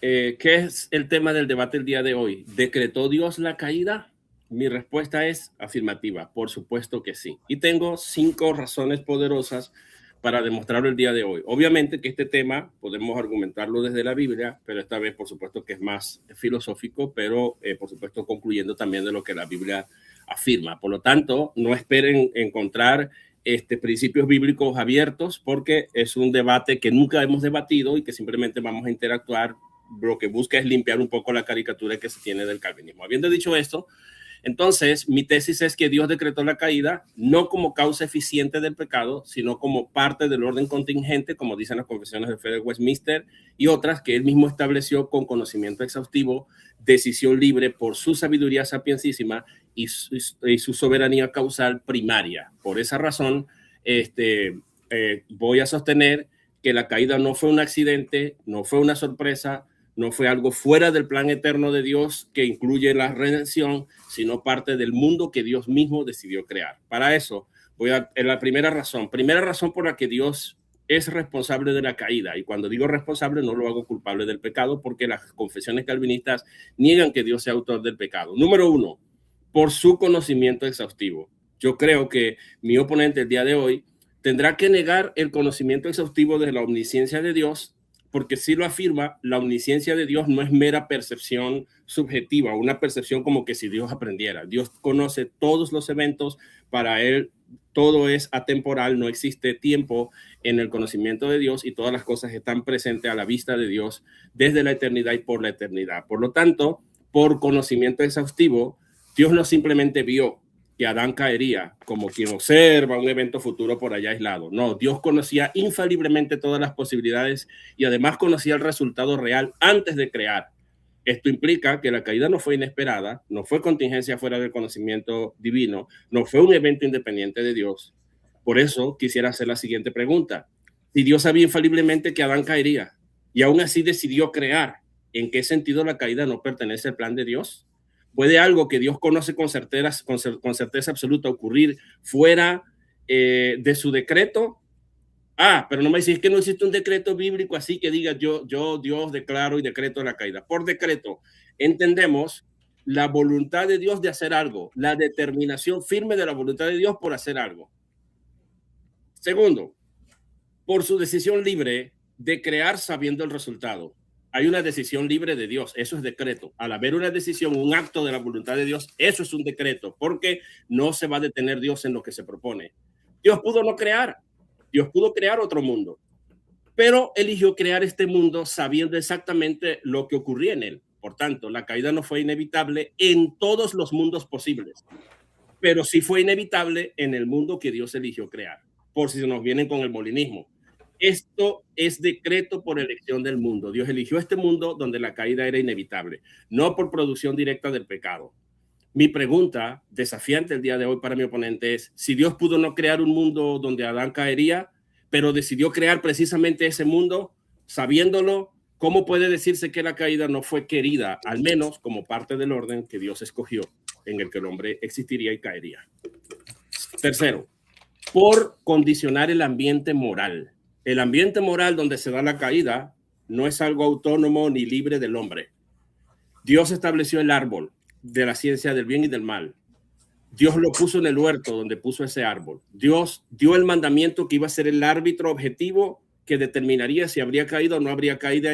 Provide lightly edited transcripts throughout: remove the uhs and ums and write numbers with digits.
¿Qué es el tema del debate el día de hoy? ¿Decretó Dios la caída? Mi respuesta es afirmativa, por supuesto que sí. Y tengo 5 razones poderosas para demostrarlo el día de hoy. Obviamente que este tema podemos argumentarlo desde la Biblia, pero esta vez por supuesto que es más filosófico, pero por supuesto concluyendo también de lo que la Biblia afirma. Por lo tanto, no esperen encontrar principios bíblicos abiertos, porque es un debate que nunca hemos debatido y que simplemente vamos a interactuar. Lo que busca es limpiar un poco la caricatura que se tiene del calvinismo. Habiendo dicho esto, entonces mi tesis es que Dios decretó la caída no como causa eficiente del pecado, sino como parte del orden contingente, como dicen las confesiones de fe de Westminster y otras que él mismo estableció con conocimiento exhaustivo, decisión libre por su sabiduría sapiencísima y su soberanía causal primaria. Por esa razón, voy a sostener que la caída no fue un accidente, no fue una sorpresa, no fue algo fuera del plan eterno de Dios que incluye la redención, sino parte del mundo que Dios mismo decidió crear. Para eso, voy a la primera razón por la que Dios es responsable de la caída. Y cuando digo responsable, no lo hago culpable del pecado, porque las confesiones calvinistas niegan que Dios sea autor del pecado. Número 1, por su conocimiento exhaustivo. Yo creo que mi oponente el día de hoy tendrá que negar el conocimiento exhaustivo de la omnisciencia de Dios, porque si lo afirma, la omnisciencia de Dios no es mera percepción subjetiva, una percepción como que si Dios aprendiera. Dios conoce todos los eventos, para él todo es atemporal, no existe tiempo en el conocimiento de Dios y todas las cosas están presentes a la vista de Dios desde la eternidad y por la eternidad. Por lo tanto, por conocimiento exhaustivo, Dios no simplemente vio que Adán caería como quien observa un evento futuro por allá aislado. No, Dios conocía infaliblemente todas las posibilidades y además conocía el resultado real antes de crear. Esto implica que la caída no fue inesperada, no fue contingencia fuera del conocimiento divino, no fue un evento independiente de Dios. Por eso quisiera hacer la siguiente pregunta. Si Dios sabía infaliblemente que Adán caería y aún así decidió crear, ¿en qué sentido la caída no pertenece al plan de Dios? ¿Puede algo que Dios conoce con certeza absoluta ocurrir fuera de su decreto? Pero no me decís que no existe un decreto bíblico así que diga yo, Dios, declaro y decreto la caída. Por decreto entendemos la voluntad de Dios de hacer algo, la determinación firme de la voluntad de Dios por hacer algo. Segundo, por su decisión libre de crear sabiendo el resultado. Hay una decisión libre de Dios, eso es decreto. Al haber una decisión, un acto de la voluntad de Dios, eso es un decreto, porque no se va a detener Dios en lo que se propone. Dios pudo no crear, Dios pudo crear otro mundo, pero eligió crear este mundo sabiendo exactamente lo que ocurría en él. Por tanto, la caída no fue inevitable en todos los mundos posibles, pero sí fue inevitable en el mundo que Dios eligió crear, por si nos vienen con el molinismo. Esto es decreto por elección del mundo. Dios eligió este mundo donde la caída era inevitable, no por producción directa del pecado. Mi pregunta desafiante el día de hoy para mi oponente es, si Dios pudo no crear un mundo donde Adán caería, pero decidió crear precisamente ese mundo, sabiéndolo, ¿cómo puede decirse que la caída no fue querida, al menos como parte del orden que Dios escogió, en el que el hombre existiría y caería? Tercero, por condicionar el ambiente moral. El ambiente moral donde se da la caída no es algo autónomo ni libre del hombre. Dios estableció el árbol de la ciencia del bien y del mal. Dios lo puso en el huerto donde puso ese árbol. Dios dio el mandamiento que iba a ser el árbitro objetivo que determinaría si habría caído o no habría caído.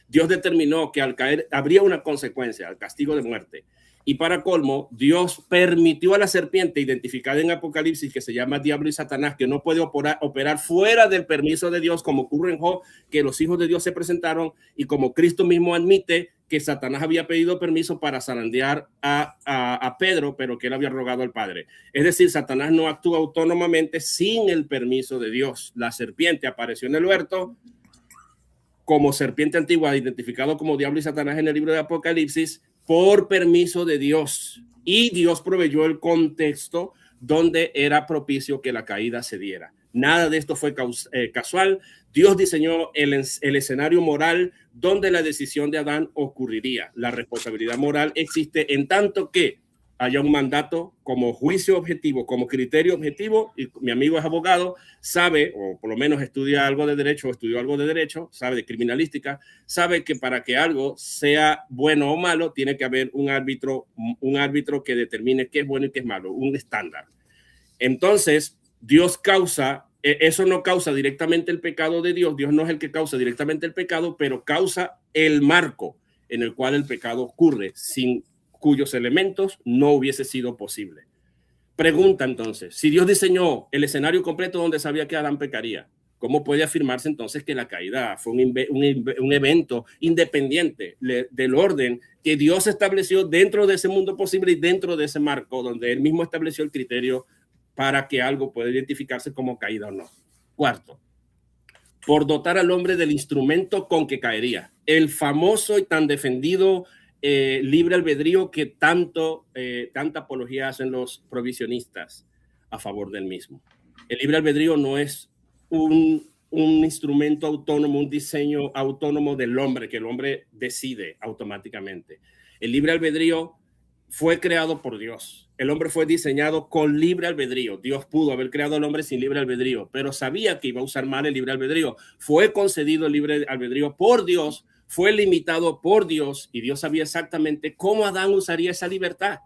Dios determinó que al caer habría una consecuencia, el castigo de muerte. Y para colmo, Dios permitió a la serpiente identificada en Apocalipsis, que se llama Diablo y Satanás, que no puede operar fuera del permiso de Dios, como ocurre en Job, que los hijos de Dios se presentaron, y como Cristo mismo admite que Satanás había pedido permiso para zarandear a Pedro, pero que él había rogado al Padre. Es decir, Satanás no actúa autónomamente sin el permiso de Dios. La serpiente apareció en el huerto como serpiente antigua, identificado como Diablo y Satanás en el libro de Apocalipsis, por permiso de Dios. Y Dios proveyó el contexto donde era propicio que la caída se diera. Nada de esto fue casual. Dios diseñó el escenario moral donde la decisión de Adán ocurriría. La responsabilidad moral existe en tanto que haya un mandato como juicio objetivo, como criterio objetivo, y mi amigo es abogado, sabe, o por lo menos estudia algo de derecho, o estudió algo de derecho, sabe de criminalística, sabe que para que algo sea bueno o malo, tiene que haber un árbitro que determine qué es bueno y qué es malo, un estándar. Entonces, Dios causa, eso no causa directamente el pecado de Dios, Dios no es el que causa directamente el pecado, pero causa el marco en el cual el pecado ocurre, sin cuyos elementos no hubiese sido posible. Pregunta entonces, si Dios diseñó el escenario completo donde sabía que Adán pecaría, ¿cómo puede afirmarse entonces que la caída fue un evento independiente del orden que Dios estableció dentro de ese mundo posible y dentro de ese marco donde él mismo estableció el criterio para que algo pueda identificarse como caída o no? Cuarto, por dotar al hombre del instrumento con que caería. El famoso y tan defendido libre albedrío que tanta apología hacen los provisionistas a favor del mismo. El libre albedrío no es un instrumento autónomo, un diseño autónomo del hombre, que el hombre decide automáticamente. El libre albedrío fue creado por Dios. El hombre fue diseñado con libre albedrío. Dios pudo haber creado al hombre sin libre albedrío, pero sabía que iba a usar mal el libre albedrío. Fue concedido el libre albedrío por Dios, fue limitado por Dios, y Dios sabía exactamente cómo Adán usaría esa libertad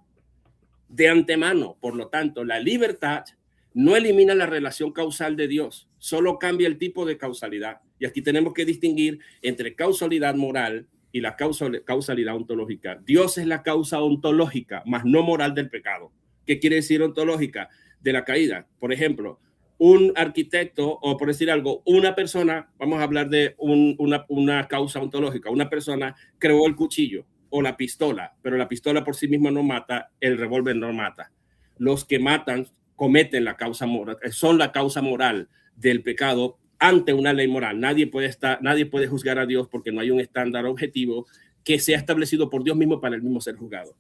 de antemano. Por lo tanto, la libertad no elimina la relación causal de Dios, solo cambia el tipo de causalidad. Y aquí tenemos que distinguir entre causalidad moral y la causalidad ontológica. Dios es la causa ontológica, más no moral del pecado. ¿Qué quiere decir ontológica? De la caída. Por ejemplo, un arquitecto, o por decir algo, una persona, vamos a hablar de una causa ontológica, una persona creó el cuchillo o la pistola, pero la pistola por sí misma no mata, el revólver no mata. Los que matan cometen la causa moral, son la causa moral del pecado ante una ley moral. Nadie puede juzgar a Dios porque no hay un estándar objetivo que sea establecido por Dios mismo para el mismo ser juzgado.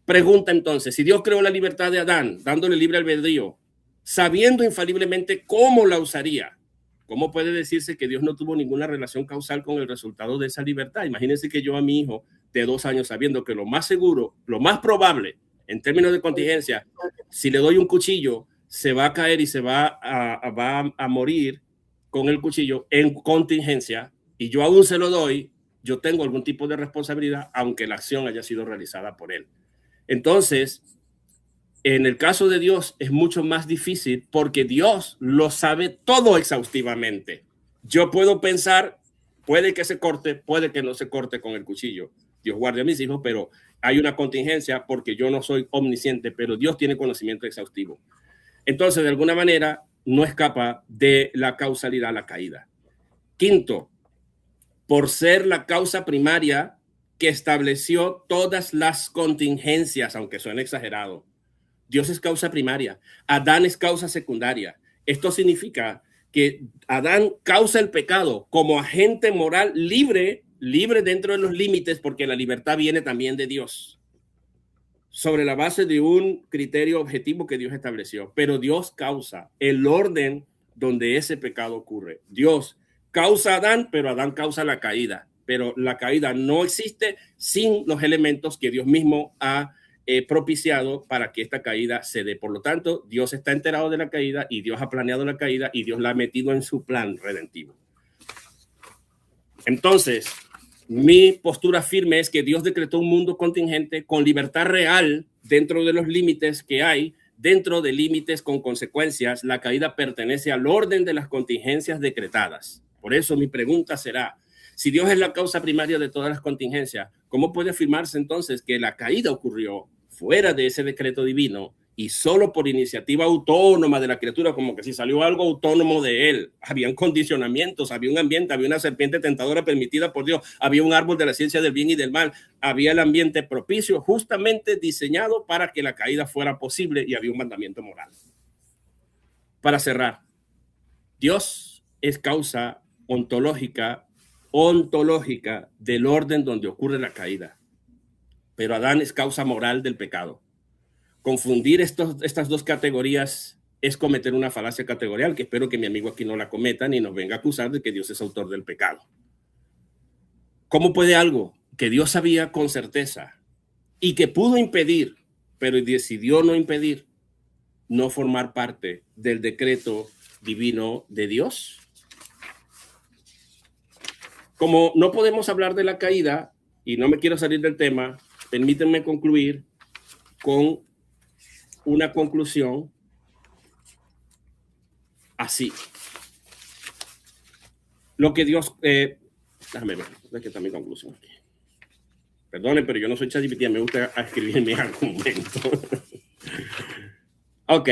Pregunta entonces, si Dios creó la libertad de Adán, dándole libre albedrío, sabiendo infaliblemente cómo la usaría, ¿cómo puede decirse que Dios no tuvo ninguna relación causal con el resultado de esa libertad? Imagínense que yo a mi hijo de 2 años, sabiendo que lo más seguro, lo más probable, en términos de contingencia, si le doy un cuchillo, se va a caer y se va a morir con el cuchillo en contingencia, y yo aún se lo doy, yo tengo algún tipo de responsabilidad, aunque la acción haya sido realizada por él. Entonces, en el caso de Dios es mucho más difícil porque Dios lo sabe todo exhaustivamente. Yo puedo pensar, puede que se corte, puede que no se corte con el cuchillo. Dios guarde a mis hijos, pero hay una contingencia porque yo no soy omnisciente, pero Dios tiene conocimiento exhaustivo. Entonces, de alguna manera, no escapa de la causalidad la caída. Quinto, por ser la causa primaria que estableció todas las contingencias, aunque suene exagerado. Dios es causa primaria, Adán es causa secundaria. Esto significa que Adán causa el pecado como agente moral libre dentro de los límites, porque la libertad viene también de Dios, sobre la base de un criterio objetivo que Dios estableció. Pero Dios causa el orden donde ese pecado ocurre. Dios causa a Adán, pero Adán causa la caída. Pero la caída no existe sin los elementos que Dios mismo ha propiciado para que esta caída se dé. Por lo tanto, Dios está enterado de la caída y Dios ha planeado la caída y Dios la ha metido en su plan redentivo. Entonces, mi postura firme es que Dios decretó un mundo contingente con libertad real dentro de los límites que hay, dentro de límites con consecuencias. La caída pertenece al orden de las contingencias decretadas. Por eso mi pregunta será, si Dios es la causa primaria de todas las contingencias, ¿cómo puede afirmarse entonces que la caída ocurrió fuera de ese decreto divino y solo por iniciativa autónoma de la criatura, como que si salió algo autónomo de él? Habían condicionamientos, había un ambiente, había una serpiente tentadora permitida por Dios, había un árbol de la ciencia del bien y del mal, había el ambiente propicio justamente diseñado para que la caída fuera posible y había un mandamiento moral. Para cerrar, Dios es causa ontológica del orden donde ocurre la caída, pero Adán es causa moral del pecado. Confundir estas dos categorías es cometer una falacia categorial, que espero que mi amigo aquí no la cometa ni nos venga a acusar de que Dios es autor del pecado. ¿Cómo puede algo que Dios sabía con certeza y que pudo impedir, pero decidió no impedir, no formar parte del decreto divino de Dios. Como no podemos hablar de la caída, y no me quiero salir del tema, permítanme concluir con una conclusión así. Lo que Dios... déjame ver, aquí está mi conclusión. Perdonen, pero yo no soy ChatGPT, me gusta escribir mis argumentos. Ok.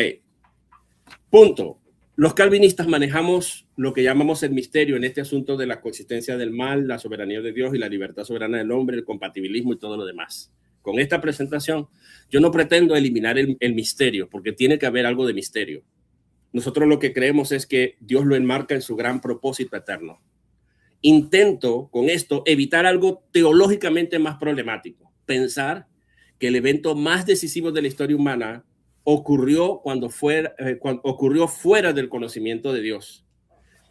Punto. Los calvinistas manejamos lo que llamamos el misterio en este asunto de la consistencia del mal, la soberanía de Dios y la libertad soberana del hombre, el compatibilismo y todo lo demás. Con esta presentación, yo no pretendo eliminar el misterio, porque tiene que haber algo de misterio. Nosotros lo que creemos es que Dios lo enmarca en su gran propósito eterno. Intento con esto evitar algo teológicamente más problemático, pensar que el evento más decisivo de la historia humana ocurrió cuando ocurrió fuera del conocimiento de Dios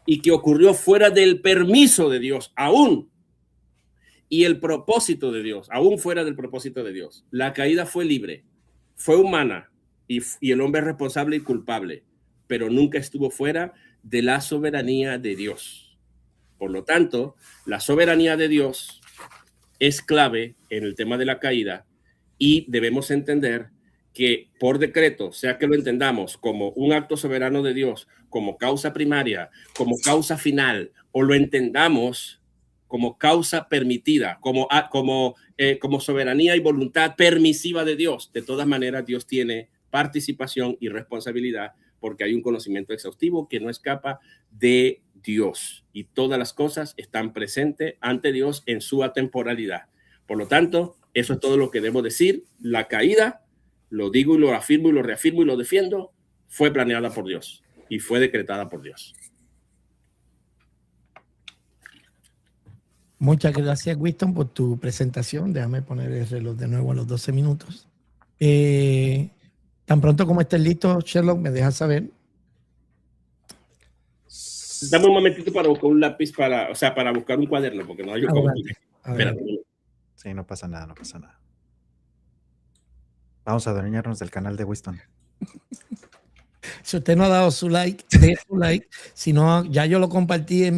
y que ocurrió fuera del permiso de Dios aún y el propósito de Dios, aún fuera del propósito de Dios. La caída fue libre, fue humana y el hombre es responsable y culpable, pero nunca estuvo fuera de la soberanía de Dios. Por lo tanto, la soberanía de Dios es clave en el tema de la caída y debemos entender que por decreto, sea que lo entendamos como un acto soberano de Dios, como causa primaria, como causa final, o lo entendamos como causa permitida, como soberanía y voluntad permisiva de Dios, de todas maneras Dios tiene participación y responsabilidad porque hay un conocimiento exhaustivo que no escapa de Dios y todas las cosas están presentes ante Dios en su atemporalidad. Por lo tanto, eso es todo lo que debo decir. La caída, lo digo y lo afirmo y lo reafirmo y lo defiendo, fue planeada por Dios y fue decretada por Dios. Muchas gracias, Winston, por tu presentación. Déjame poner el reloj de nuevo a los 12 minutos. Tan pronto como estés listo, Sherlock, me dejas saber. Dame un momentito para buscar un lápiz para buscar un cuaderno, porque no hay como... Sí, no pasa nada, no pasa nada. Vamos a adueñarnos del canal de Winston. Si usted no ha dado su like, dé su like. Si no, ya yo lo compartí en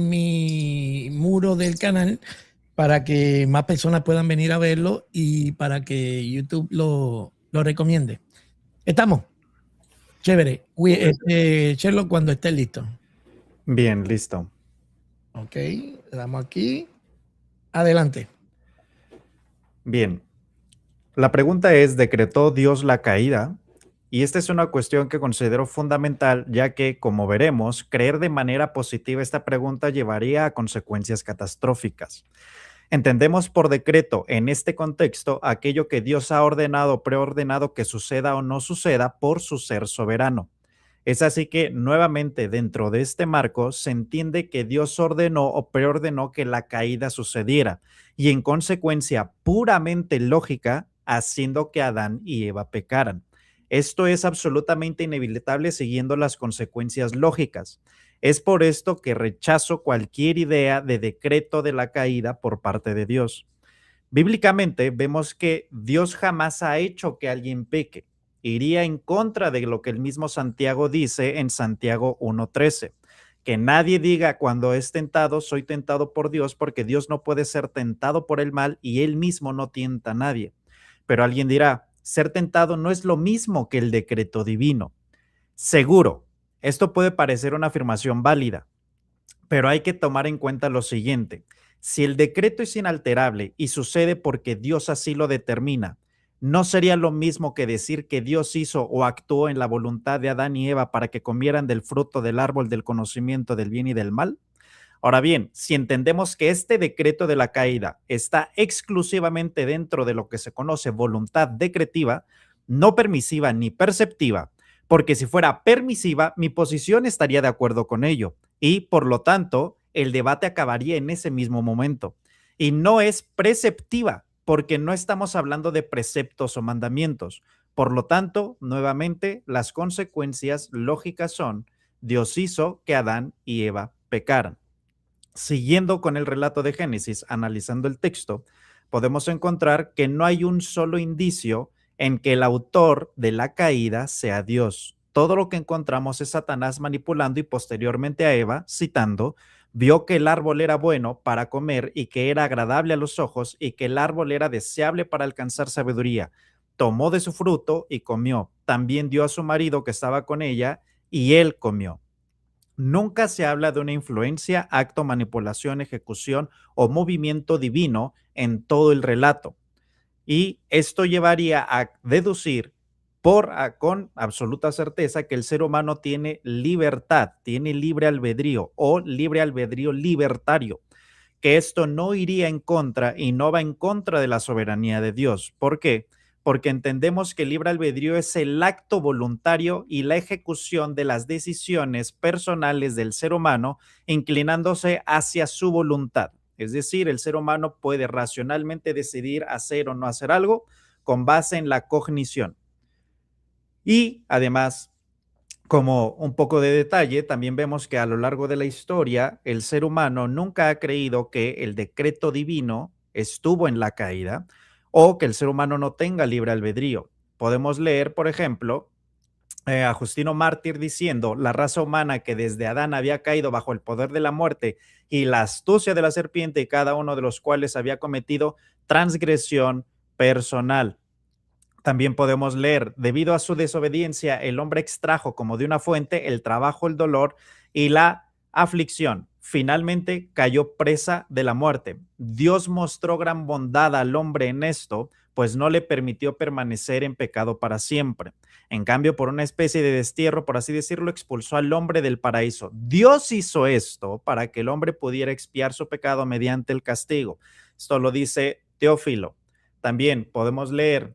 mi muro del canal para que más personas puedan venir a verlo y para que YouTube lo recomiende. ¿Estamos? Chévere. Sherlock, cuando esté listo. Bien, listo. Ok, le damos aquí. Adelante. Bien. La pregunta es, ¿decretó Dios la caída? Y esta es una cuestión que considero fundamental, ya que, como veremos, creer de manera positiva esta pregunta llevaría a consecuencias catastróficas. Entendemos por decreto, en este contexto, aquello que Dios ha ordenado o preordenado que suceda o no suceda por su ser soberano. Es así que, nuevamente, dentro de este marco, se entiende que Dios ordenó o preordenó que la caída sucediera y, en consecuencia puramente lógica, haciendo que Adán y Eva pecaran. Esto es absolutamente inevitable siguiendo las consecuencias lógicas. Es por esto que rechazo cualquier idea de decreto de la caída por parte de Dios. Bíblicamente vemos que Dios jamás ha hecho que alguien peque. Iría en contra de lo que el mismo Santiago dice en Santiago 1:13, que nadie diga cuando es tentado, soy tentado por Dios, porque Dios no puede ser tentado por el mal y él mismo no tienta a nadie. Pero alguien dirá, ser tentado no es lo mismo que el decreto divino. Seguro, esto puede parecer una afirmación válida, pero hay que tomar en cuenta lo siguiente. Si el decreto es inalterable y sucede porque Dios así lo determina, ¿no sería lo mismo que decir que Dios hizo o actuó en la voluntad de Adán y Eva para que comieran del fruto del árbol del conocimiento del bien y del mal? Ahora bien, si entendemos que este decreto de la caída está exclusivamente dentro de lo que se conoce voluntad decretiva, no permisiva ni perceptiva, porque si fuera permisiva, mi posición estaría de acuerdo con ello y, por lo tanto, el debate acabaría en ese mismo momento. Y no es preceptiva, porque no estamos hablando de preceptos o mandamientos. Por lo tanto, nuevamente, las consecuencias lógicas son: Dios hizo que Adán y Eva pecaran. Siguiendo con el relato de Génesis, analizando el texto, podemos encontrar que no hay un solo indicio en que el autor de la caída sea Dios. Todo lo que encontramos es Satanás manipulando y posteriormente a Eva, citando, vio que el árbol era bueno para comer y que era agradable a los ojos y que el árbol era deseable para alcanzar sabiduría. Tomó de su fruto y comió. También dio a su marido que estaba con ella y él comió. Nunca se habla de una influencia, acto, manipulación, ejecución o movimiento divino en todo el relato. Y esto llevaría a deducir con absoluta certeza que el ser humano tiene libertad, tiene libre albedrío o libre albedrío libertario, que esto no iría en contra y no va en contra de la soberanía de Dios. ¿Por qué? Porque entendemos que el libre albedrío es el acto voluntario y la ejecución de las decisiones personales del ser humano, inclinándose hacia su voluntad. Es decir, el ser humano puede racionalmente decidir hacer o no hacer algo con base en la cognición. Y además, como un poco de detalle, también vemos que a lo largo de la historia, el ser humano nunca ha creído que el decreto divino estuvo en la caída o que el ser humano no tenga libre albedrío. Podemos leer, por ejemplo, a Justino Mártir diciendo, la raza humana que desde Adán había caído bajo el poder de la muerte y la astucia de la serpiente, y cada uno de los cuales había cometido transgresión personal. También podemos leer, debido a su desobediencia, el hombre extrajo como de una fuente el trabajo, el dolor y la aflicción. Finalmente cayó presa de la muerte. Dios mostró gran bondad al hombre en esto, pues no le permitió permanecer en pecado para siempre. En cambio, por una especie de destierro, por así decirlo, expulsó al hombre del paraíso. Dios hizo esto para que el hombre pudiera expiar su pecado mediante el castigo. Esto lo dice Teófilo. También podemos leer,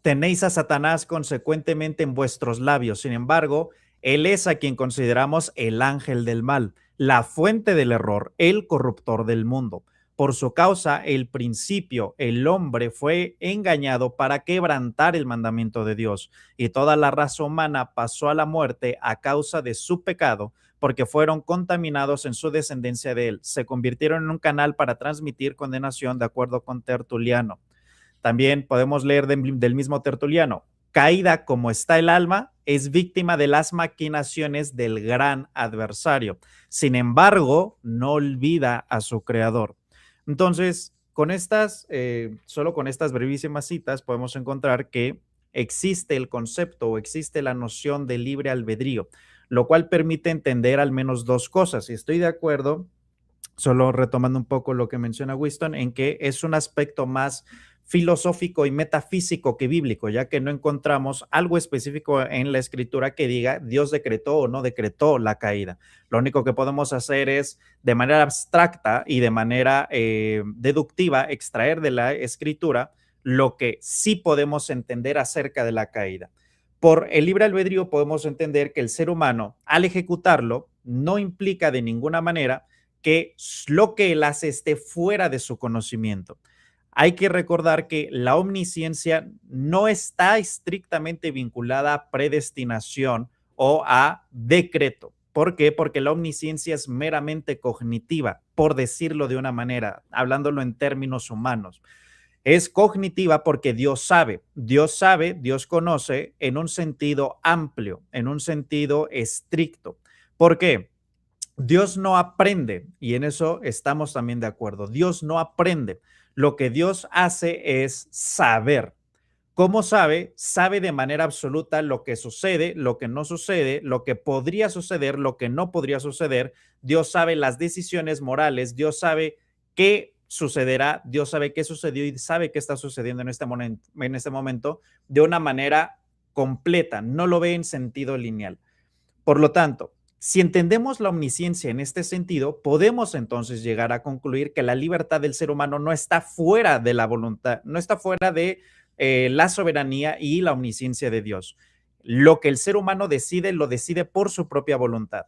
tenéis a Satanás consecuentemente en vuestros labios. Sin embargo, él es a quien consideramos el ángel del mal, la fuente del error, el corruptor del mundo. Por su causa, el principio, el hombre fue engañado para quebrantar el mandamiento de Dios, y toda la raza humana pasó a la muerte a causa de su pecado, porque fueron contaminados en su descendencia de él. Se convirtieron en un canal para transmitir condenación, de acuerdo con Tertuliano. También podemos leer del mismo Tertuliano, caída como está el alma, es víctima de las maquinaciones del gran adversario. Sin embargo, no olvida a su creador. Entonces, solo con estas brevísimas citas podemos encontrar que existe el concepto o existe la noción de libre albedrío, lo cual permite entender al menos dos cosas. Y estoy de acuerdo, solo retomando un poco lo que menciona Winston, en que es un aspecto más filosófico y metafísico que bíblico, ya que no encontramos algo específico en la escritura que diga Dios decretó o no decretó la caída. Lo único que podemos hacer es de manera abstracta y de manera deductiva extraer de la escritura lo que sí podemos entender acerca de la caída. Por el libre albedrío podemos entender que el ser humano, al ejecutarlo, no implica de ninguna manera que lo que él hace esté fuera de su conocimiento. Hay que recordar que la omnisciencia no está estrictamente vinculada a predestinación o a decreto. ¿Por qué? Porque la omnisciencia es meramente cognitiva, por decirlo de una manera, hablándolo en términos humanos. Es cognitiva porque Dios sabe, Dios conoce en un sentido amplio, en un sentido estricto. ¿Por qué? Dios no aprende, y en eso estamos también de acuerdo. Dios no aprende. Lo que Dios hace es saber. ¿Cómo sabe? Sabe de manera absoluta lo que sucede, lo que no sucede, lo que podría suceder, lo que no podría suceder. Dios sabe las decisiones morales, Dios sabe qué sucederá, Dios sabe qué sucedió y sabe qué está sucediendo en este momento de una manera completa, no lo ve en sentido lineal. Por lo tanto, si entendemos la omnisciencia en este sentido, podemos entonces llegar a concluir que la libertad del ser humano no está fuera de la voluntad, no está fuera de la soberanía y la omnisciencia de Dios. Lo que el ser humano decide, lo decide por su propia voluntad.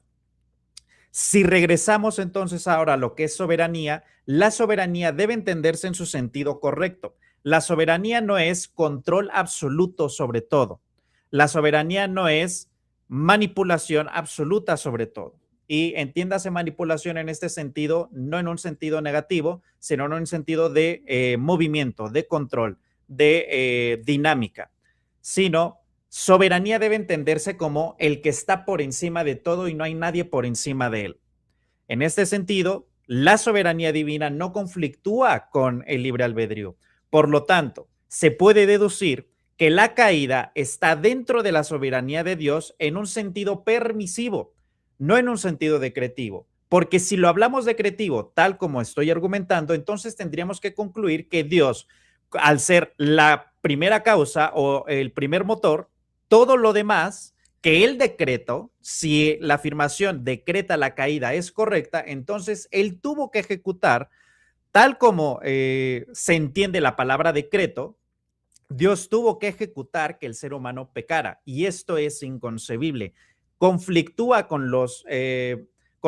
Si regresamos entonces ahora a lo que es soberanía, la soberanía debe entenderse en su sentido correcto. La soberanía no es control absoluto sobre todo. La soberanía no es manipulación absoluta sobre todo. Y entiéndase manipulación en este sentido, no en un sentido negativo, sino en un sentido de movimiento, de control, de dinámica, sino soberanía debe entenderse como el que está por encima de todo y no hay nadie por encima de él. En este sentido, la soberanía divina no conflictúa con el libre albedrío. Por lo tanto, se puede deducir que la caída está dentro de la soberanía de Dios en un sentido permisivo, no en un sentido decretivo. Porque si lo hablamos decretivo, tal como estoy argumentando, entonces tendríamos que concluir que Dios, al ser la primera causa o el primer motor, todo lo demás que el decreto, si la afirmación decreta la caída es correcta, entonces él tuvo que ejecutar, tal como se entiende la palabra decreto, Dios tuvo que ejecutar que el ser humano pecara, y esto es inconcebible. Conflictúa con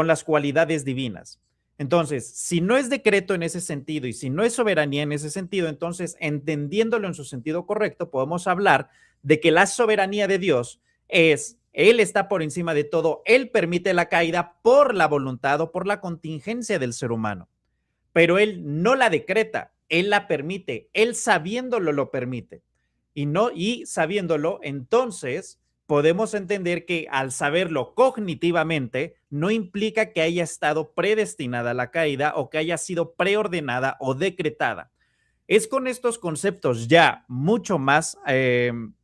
las cualidades divinas. Entonces, si no es decreto en ese sentido y si no es soberanía en ese sentido, entonces, entendiéndolo en su sentido correcto, podemos hablar de que la soberanía de Dios es, Él está por encima de todo, Él permite la caída por la voluntad o por la contingencia del ser humano, pero Él no la decreta, Él la permite, Él sabiéndolo lo permite, y sabiéndolo, entonces podemos entender que al saberlo cognitivamente no implica que haya estado predestinada a la caída o que haya sido preordenada o decretada. Es con estos conceptos ya mucho más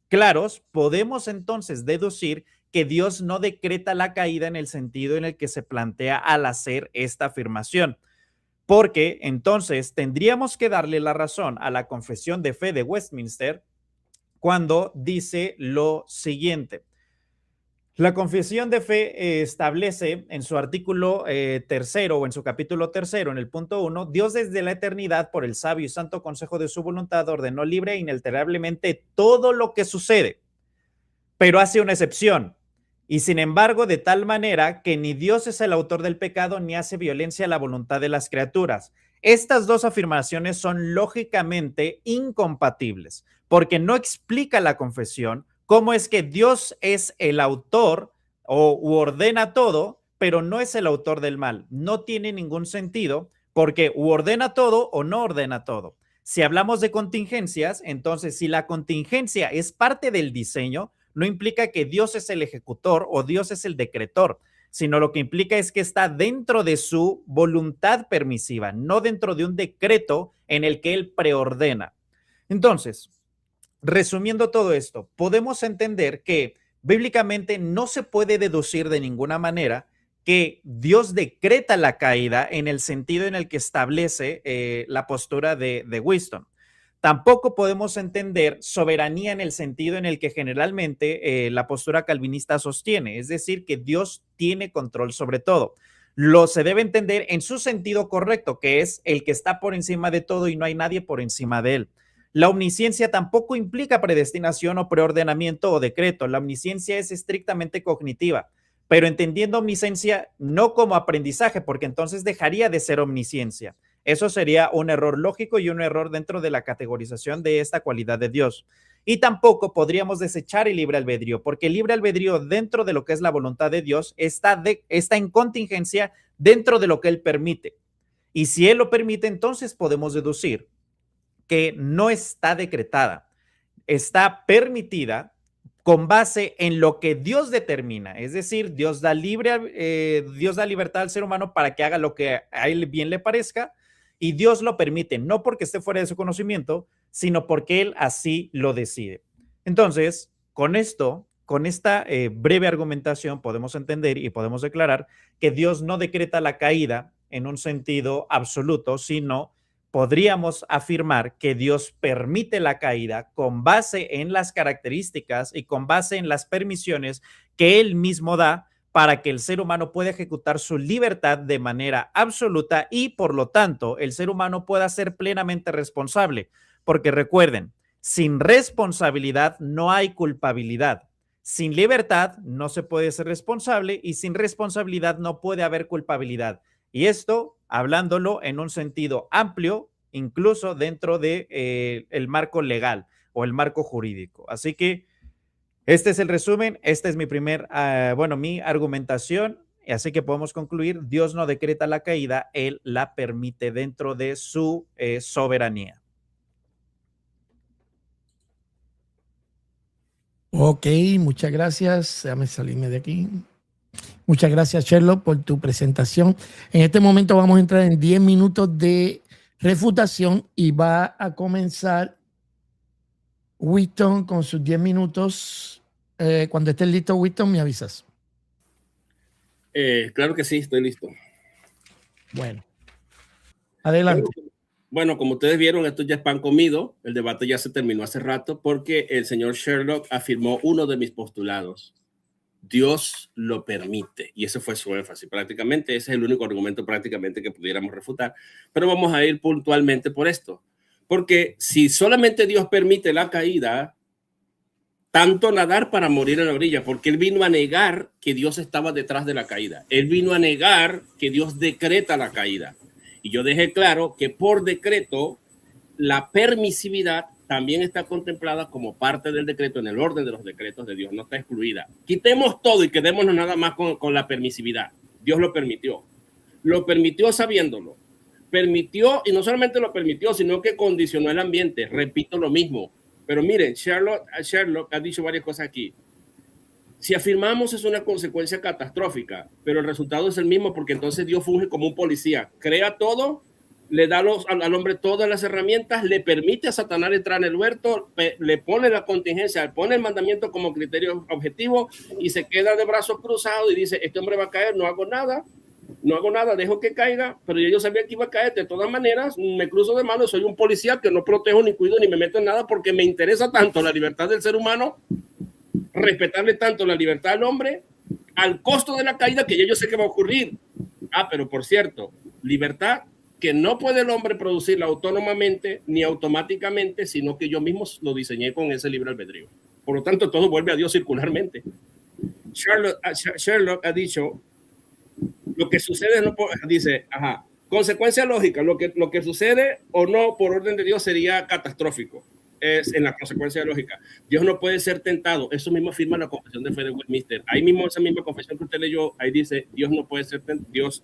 claros, podemos entonces deducir que Dios no decreta la caída en el sentido en el que se plantea al hacer esta afirmación, porque entonces tendríamos que darle la razón a la Confesión de Fe de Westminster cuando dice lo siguiente. La Confesión de Fe establece en su artículo tercero o en su capítulo tercero, en el punto 1, Dios desde la eternidad, por el sabio y santo consejo de su voluntad, ordenó libre e inalterablemente todo lo que sucede, pero hace una excepción. Y sin embargo, de tal manera que ni Dios es el autor del pecado ni hace violencia a la voluntad de las criaturas. Estas dos afirmaciones son lógicamente incompatibles, porque no explica la confesión cómo es que Dios es el autor u ordena todo, pero no es el autor del mal. No tiene ningún sentido, porque u ordena todo o no ordena todo. Si hablamos de contingencias, entonces si la contingencia es parte del diseño, no implica que Dios es el ejecutor o Dios es el decretor, sino lo que implica es que está dentro de su voluntad permisiva, no dentro de un decreto en el que él preordena. Entonces, resumiendo todo esto, podemos entender que bíblicamente no se puede deducir de ninguna manera que Dios decreta la caída en el sentido en el que establece la postura de Winston. Tampoco podemos entender soberanía en el sentido en el que generalmente la postura calvinista sostiene, es decir, que Dios tiene control sobre todo. Lo se debe entender en su sentido correcto, que es el que está por encima de todo y no hay nadie por encima de él. La omnisciencia tampoco implica predestinación o preordenamiento o decreto. La omnisciencia es estrictamente cognitiva, pero entendiendo omnisciencia no como aprendizaje, porque entonces dejaría de ser omnisciencia. Eso sería un error lógico y un error dentro de la categorización de esta cualidad de Dios. Y tampoco podríamos desechar el libre albedrío, porque el libre albedrío dentro de lo que es la voluntad de Dios está en contingencia dentro de lo que Él permite. Y si Él lo permite, entonces podemos deducir que no está decretada, está permitida con base en lo que Dios determina. Es decir, Dios da libertad al ser humano para que haga lo que a él bien le parezca, y Dios lo permite, no porque esté fuera de su conocimiento, sino porque Él así lo decide. Entonces, con esto, con esta breve argumentación, podemos entender y podemos declarar que Dios no decreta la caída en un sentido absoluto, sino podríamos afirmar que Dios permite la caída con base en las características y con base en las permisiones que Él mismo da para que el ser humano pueda ejecutar su libertad de manera absoluta y, por lo tanto, el ser humano pueda ser plenamente responsable. Porque recuerden, sin responsabilidad no hay culpabilidad. Sin libertad no se puede ser responsable y sin responsabilidad no puede haber culpabilidad. Y esto, hablándolo en un sentido amplio, incluso dentro de el marco legal o el marco jurídico. Así que este es el resumen, esta es mi mi argumentación, así que podemos concluir, Dios no decreta la caída, Él la permite dentro de su soberanía. Ok, muchas gracias. Déjame salirme de aquí. Muchas gracias, Sherlock, por tu presentación. En este momento vamos a entrar en 10 minutos de refutación y va a comenzar Winston con sus 10 minutos. Cuando estés listo, Winston, me avisas. Claro que sí, estoy listo. Bueno, adelante. Bueno, como ustedes vieron, esto ya es pan comido. El debate ya se terminó hace rato porque el señor Sherlock afirmó uno de mis postulados. Dios lo permite. Y ese fue su énfasis. Prácticamente ese es el único argumento prácticamente que pudiéramos refutar. Pero vamos a ir puntualmente por esto. Porque si solamente Dios permite la caída, tanto nadar para morir en la orilla, porque él vino a negar que Dios estaba detrás de la caída. Él vino a negar que Dios decreta la caída. Y yo dejé claro que por decreto la permisividad también está contemplada como parte del decreto en el orden de los decretos de Dios, no está excluida. Quitemos todo y quedémonos nada más con la permisividad. Dios lo permitió sabiéndolo. Permitió, y no solamente lo permitió, sino que condicionó el ambiente. Repito lo mismo. Pero miren, Sherlock ha dicho varias cosas aquí. Si afirmamos es una consecuencia catastrófica, pero el resultado es el mismo porque entonces Dios funge como un policía. Crea todo, le da al hombre todas las herramientas, le permite a Satanás entrar en el huerto, le pone la contingencia, le pone el mandamiento como criterio objetivo y se queda de brazos cruzados y dice, este hombre va a caer, no hago nada, dejo que caiga, pero yo sabía que iba a caer. De todas maneras, me cruzo de manos, soy un policía que no protejo, ni cuido, ni me meto en nada porque me interesa tanto la libertad del ser humano, respetarle tanto la libertad al hombre, al costo de la caída que yo sé que va a ocurrir. Pero por cierto, libertad que no puede el hombre producirla autónomamente ni automáticamente, sino que yo mismo lo diseñé con ese libre albedrío. Por lo tanto, todo vuelve a Dios circularmente. Sherlock ha dicho, lo que sucede no dice, consecuencia lógica, lo que sucede o no por orden de Dios sería catastrófico. Es en la consecuencia lógica. Dios no puede ser tentado. Eso mismo afirma la Confesión de Fe de Westminster. Ahí mismo, esa misma confesión que usted leyó, ahí dice, Dios no puede ser tentado. Dios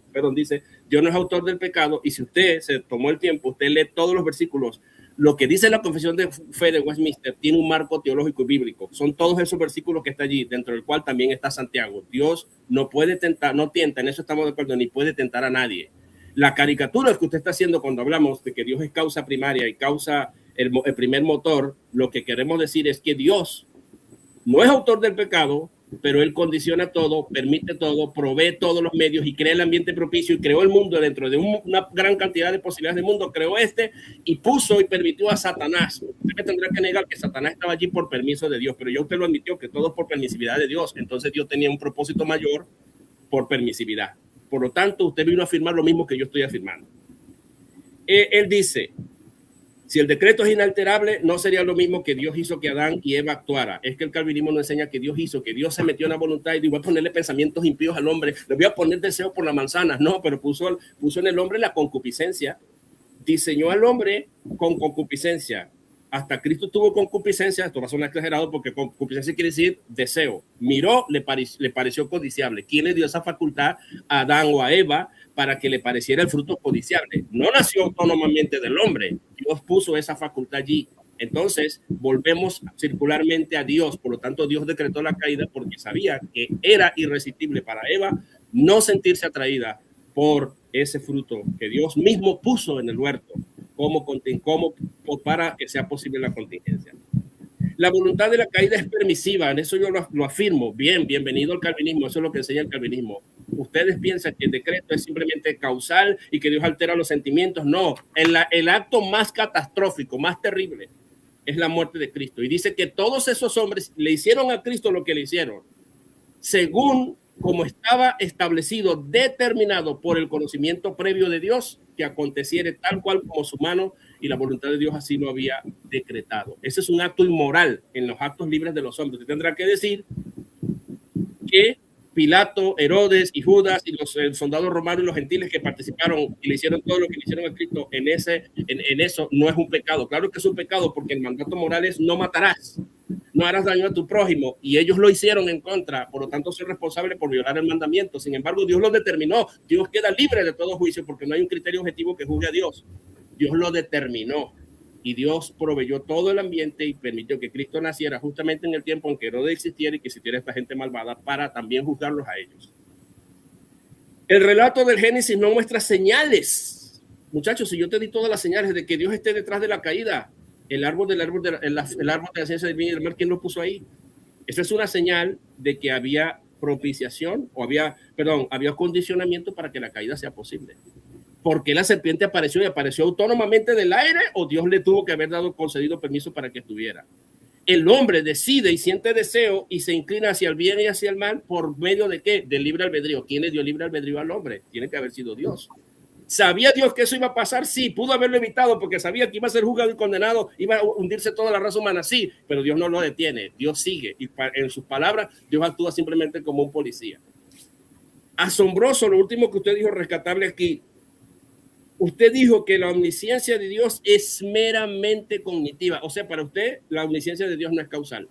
no es autor del pecado. Y si usted se tomó el tiempo, usted lee todos los versículos. Lo que dice la Confesión de Fe de Westminster tiene un marco teológico y bíblico. Son todos esos versículos que está allí, dentro del cual también está Santiago. Dios no puede tentar, no tienta, en eso estamos de acuerdo, ni puede tentar a nadie. La caricatura que usted está haciendo cuando hablamos de que Dios es causa primaria y causa el primer motor, lo que queremos decir es que Dios no es autor del pecado, pero él condiciona todo, permite todo, provee todos los medios y crea el ambiente propicio y creó el mundo dentro de una gran cantidad de posibilidades del mundo, creó y puso y permitió a Satanás. Usted me tendrá que negar que Satanás estaba allí por permiso de Dios, pero ya usted lo admitió que todo es por permisividad de Dios. Entonces Dios tenía un propósito mayor por permisividad. Por lo tanto, usted vino a afirmar lo mismo que yo estoy afirmando. Él dice, si el decreto es inalterable, no sería lo mismo que Dios hizo que Adán y Eva actuara. Es que el calvinismo nos enseña que Dios hizo, que Dios se metió en la voluntad y dijo, voy a ponerle pensamientos impíos al hombre, le voy a poner deseo por la manzana. No, pero puso en el hombre la concupiscencia. Diseñó al hombre con concupiscencia. Hasta Cristo tuvo concupiscencia. Esto va a sonar exagerado porque concupiscencia quiere decir deseo. Miró, le pareció codiciable. ¿Quién le dio esa facultad a Adán o a Eva para que le pareciera el fruto codiciable? No nació autónomamente del hombre. Dios puso esa facultad allí. Entonces, volvemos circularmente a Dios. Por lo tanto, Dios decretó la caída porque sabía que era irresistible para Eva no sentirse atraída por ese fruto que Dios mismo puso en el huerto como para que sea posible la contingencia. La voluntad de la caída es permisiva, en eso yo lo afirmo. Bienvenido al calvinismo, eso es lo que enseña el calvinismo. Ustedes piensan que el decreto es simplemente causal y que Dios altera los sentimientos. No, el acto más catastrófico, más terrible, es la muerte de Cristo. Y dice que todos esos hombres le hicieron a Cristo lo que le hicieron, según como estaba establecido, determinado por el conocimiento previo de Dios, que aconteciere tal cual como su mano y la voluntad de Dios así lo había decretado. Ese es un acto inmoral en los actos libres de los hombres. Usted tendrá que decir que Pilato, Herodes y Judas y los soldados romanos y los gentiles que participaron y le hicieron todo lo que le hicieron a Cristo en eso no es un pecado. Claro que es un pecado porque el mandato moral es no matarás, no harás daño a tu prójimo, y ellos lo hicieron en contra, por lo tanto son responsables por violar el mandamiento. Sin embargo, Dios lo determinó. Dios queda libre de todo juicio porque no hay un criterio objetivo que juzgue a Dios. Dios lo determinó. Y Dios proveyó todo el ambiente y permitió que Cristo naciera justamente en el tiempo en que Herodes existiera y que existiera esta gente malvada para también juzgarlos a ellos. El relato del Génesis no muestra señales. Muchachos, si yo te di todas las señales de que Dios esté detrás de la caída, el árbol de la ciencia del bien y del mal, ¿quién lo puso ahí? Esa es una señal de que había propiciación o había condicionamiento para que la caída sea posible. ¿Por qué la serpiente apareció y apareció autónomamente del aire o Dios le tuvo que haber concedido permiso para que estuviera? El hombre decide y siente deseo y se inclina hacia el bien y hacia el mal por medio de ¿qué? Del libre albedrío. ¿Quién le dio libre albedrío al hombre? Tiene que haber sido Dios. ¿Sabía Dios que eso iba a pasar? Sí. ¿Pudo haberlo evitado porque sabía que iba a ser juzgado y condenado? ¿Iba a hundirse toda la raza humana? Sí, pero Dios no lo detiene. Dios sigue y en sus palabras Dios actúa simplemente como un policía. Asombroso lo último que usted dijo, rescatable aquí. Usted dijo que la omnisciencia de Dios es meramente cognitiva. O sea, para usted la omnisciencia de Dios no es causal.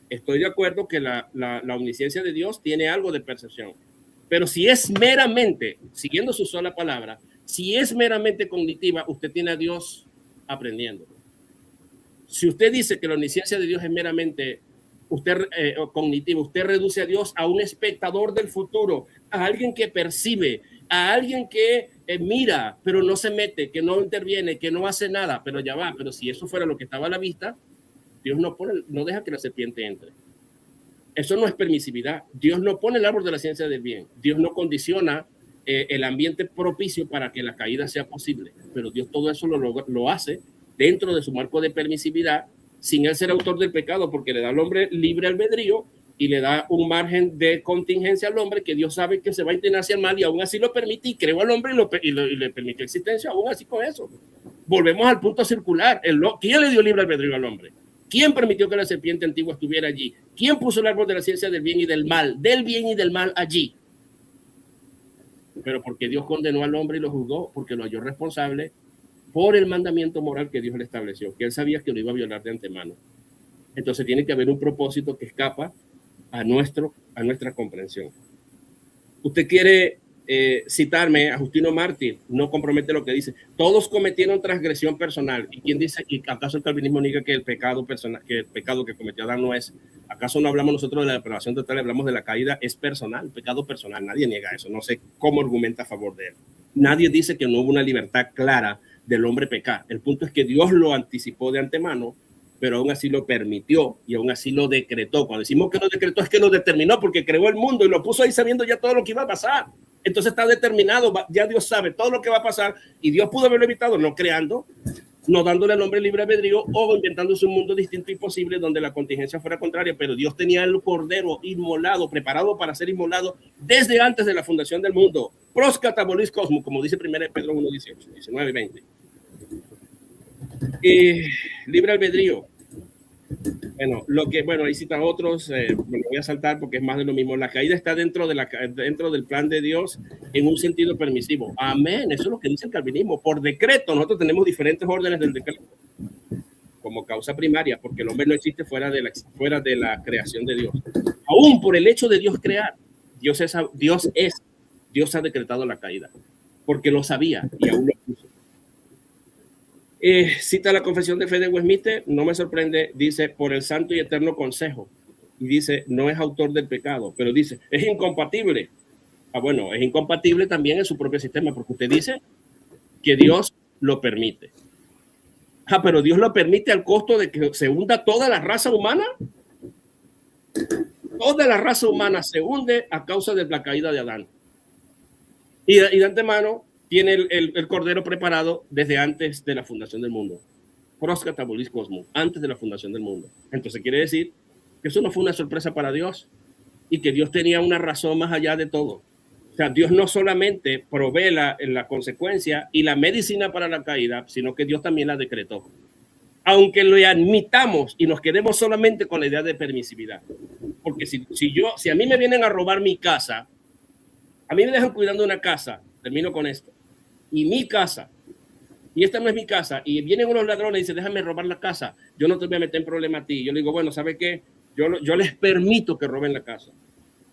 Estoy de acuerdo que la omnisciencia de Dios tiene algo de percepción. Pero si es meramente, siguiendo su sola palabra, si es meramente cognitiva, usted tiene a Dios aprendiendo. Si usted dice que la omnisciencia de Dios es meramente cognitiva, usted reduce a Dios a un espectador del futuro, a alguien que percibe, a alguien que mira, pero no se mete, que no interviene, que no hace nada, pero ya va. Pero si eso fuera lo que estaba a la vista, Dios no deja que la serpiente entre. Eso no es permisividad. Dios no pone el árbol de la ciencia del bien. Dios no condiciona el ambiente propicio para que la caída sea posible. Pero Dios todo eso lo hace dentro de su marco de permisividad, sin él ser autor del pecado, porque le da al hombre libre albedrío y le da un margen de contingencia al hombre que Dios sabe que se va a inclinar hacia el mal y aún así lo permite y creó al hombre y le permitió existencia aún así con eso. Volvemos al punto circular. ¿Quién le dio libre albedrío al hombre? ¿Quién permitió que la serpiente antigua estuviera allí? ¿Quién puso el árbol de la ciencia del bien y del mal allí? Pero porque Dios condenó al hombre y lo juzgó, porque lo halló responsable por el mandamiento moral que Dios le estableció, que él sabía que lo iba a violar de antemano. Entonces tiene que haber un propósito que escapa a nuestra comprensión. Usted quiere citarme a Justino Mártir, no compromete lo que dice. Todos cometieron transgresión personal. ¿Y quién dice? ¿Y acaso el calvinismo niega que el pecado personal, que el pecado que cometió Adán no es? ¿Acaso no hablamos nosotros de la depravación total? Hablamos de la caída, es personal, pecado personal. Nadie niega eso. No sé cómo argumenta a favor de él. Nadie dice que no hubo una libertad clara del hombre pecar. El punto es que Dios lo anticipó de antemano, pero aún así lo permitió y aún así lo decretó. Cuando decimos que lo decretó es que lo determinó porque creó el mundo y lo puso ahí sabiendo ya todo lo que iba a pasar. Entonces está determinado, ya Dios sabe todo lo que va a pasar y Dios pudo haberlo evitado no creando, no dándole al hombre libre albedrío o inventándose un mundo distinto y posible donde la contingencia fuera contraria, pero Dios tenía el cordero inmolado, preparado para ser inmolado desde antes de la fundación del mundo. Pros catabolis cosmos, como dice 1 Pedro 1:18, 19 y 20. Libre albedrío. Bueno, ahí citan otros, me lo voy a saltar porque es más de lo mismo. La caída está dentro del plan de Dios en un sentido permisivo. Amén, eso es lo que dice el calvinismo. Por decreto, nosotros tenemos diferentes órdenes del decreto como causa primaria, porque el hombre no existe fuera de la creación de Dios. Aún por el hecho de Dios crear, Dios ha decretado la caída, porque lo sabía y aún lo puso. Cita la Confesión de Fe de Westminster, no me sorprende, dice, por el santo y eterno consejo, y dice, no es autor del pecado, pero dice, es incompatible. Bueno, es incompatible también en su propio sistema, porque usted dice que Dios lo permite. Pero Dios lo permite al costo de que se hunda toda la raza humana. Toda la raza humana se hunde a causa de la caída de Adán. Y de antemano, tiene el cordero preparado desde antes de la fundación del mundo. Pros catabolis cosmos, antes de la fundación del mundo. Entonces quiere decir que eso no fue una sorpresa para Dios y que Dios tenía una razón más allá de todo. O sea, Dios no solamente provee la consecuencia y la medicina para la caída, sino que Dios también la decretó. Aunque lo admitamos y nos quedemos solamente con la idea de permisividad. Porque si a mí me vienen a robar mi casa, a mí me dejan cuidando una casa, termino con esto, y mi casa, y esta no es mi casa, y vienen unos ladrones y dicen, déjame robar la casa, yo no te voy a meter en problema a ti. Yo le digo, bueno, ¿sabe qué? Yo les permito que roben la casa,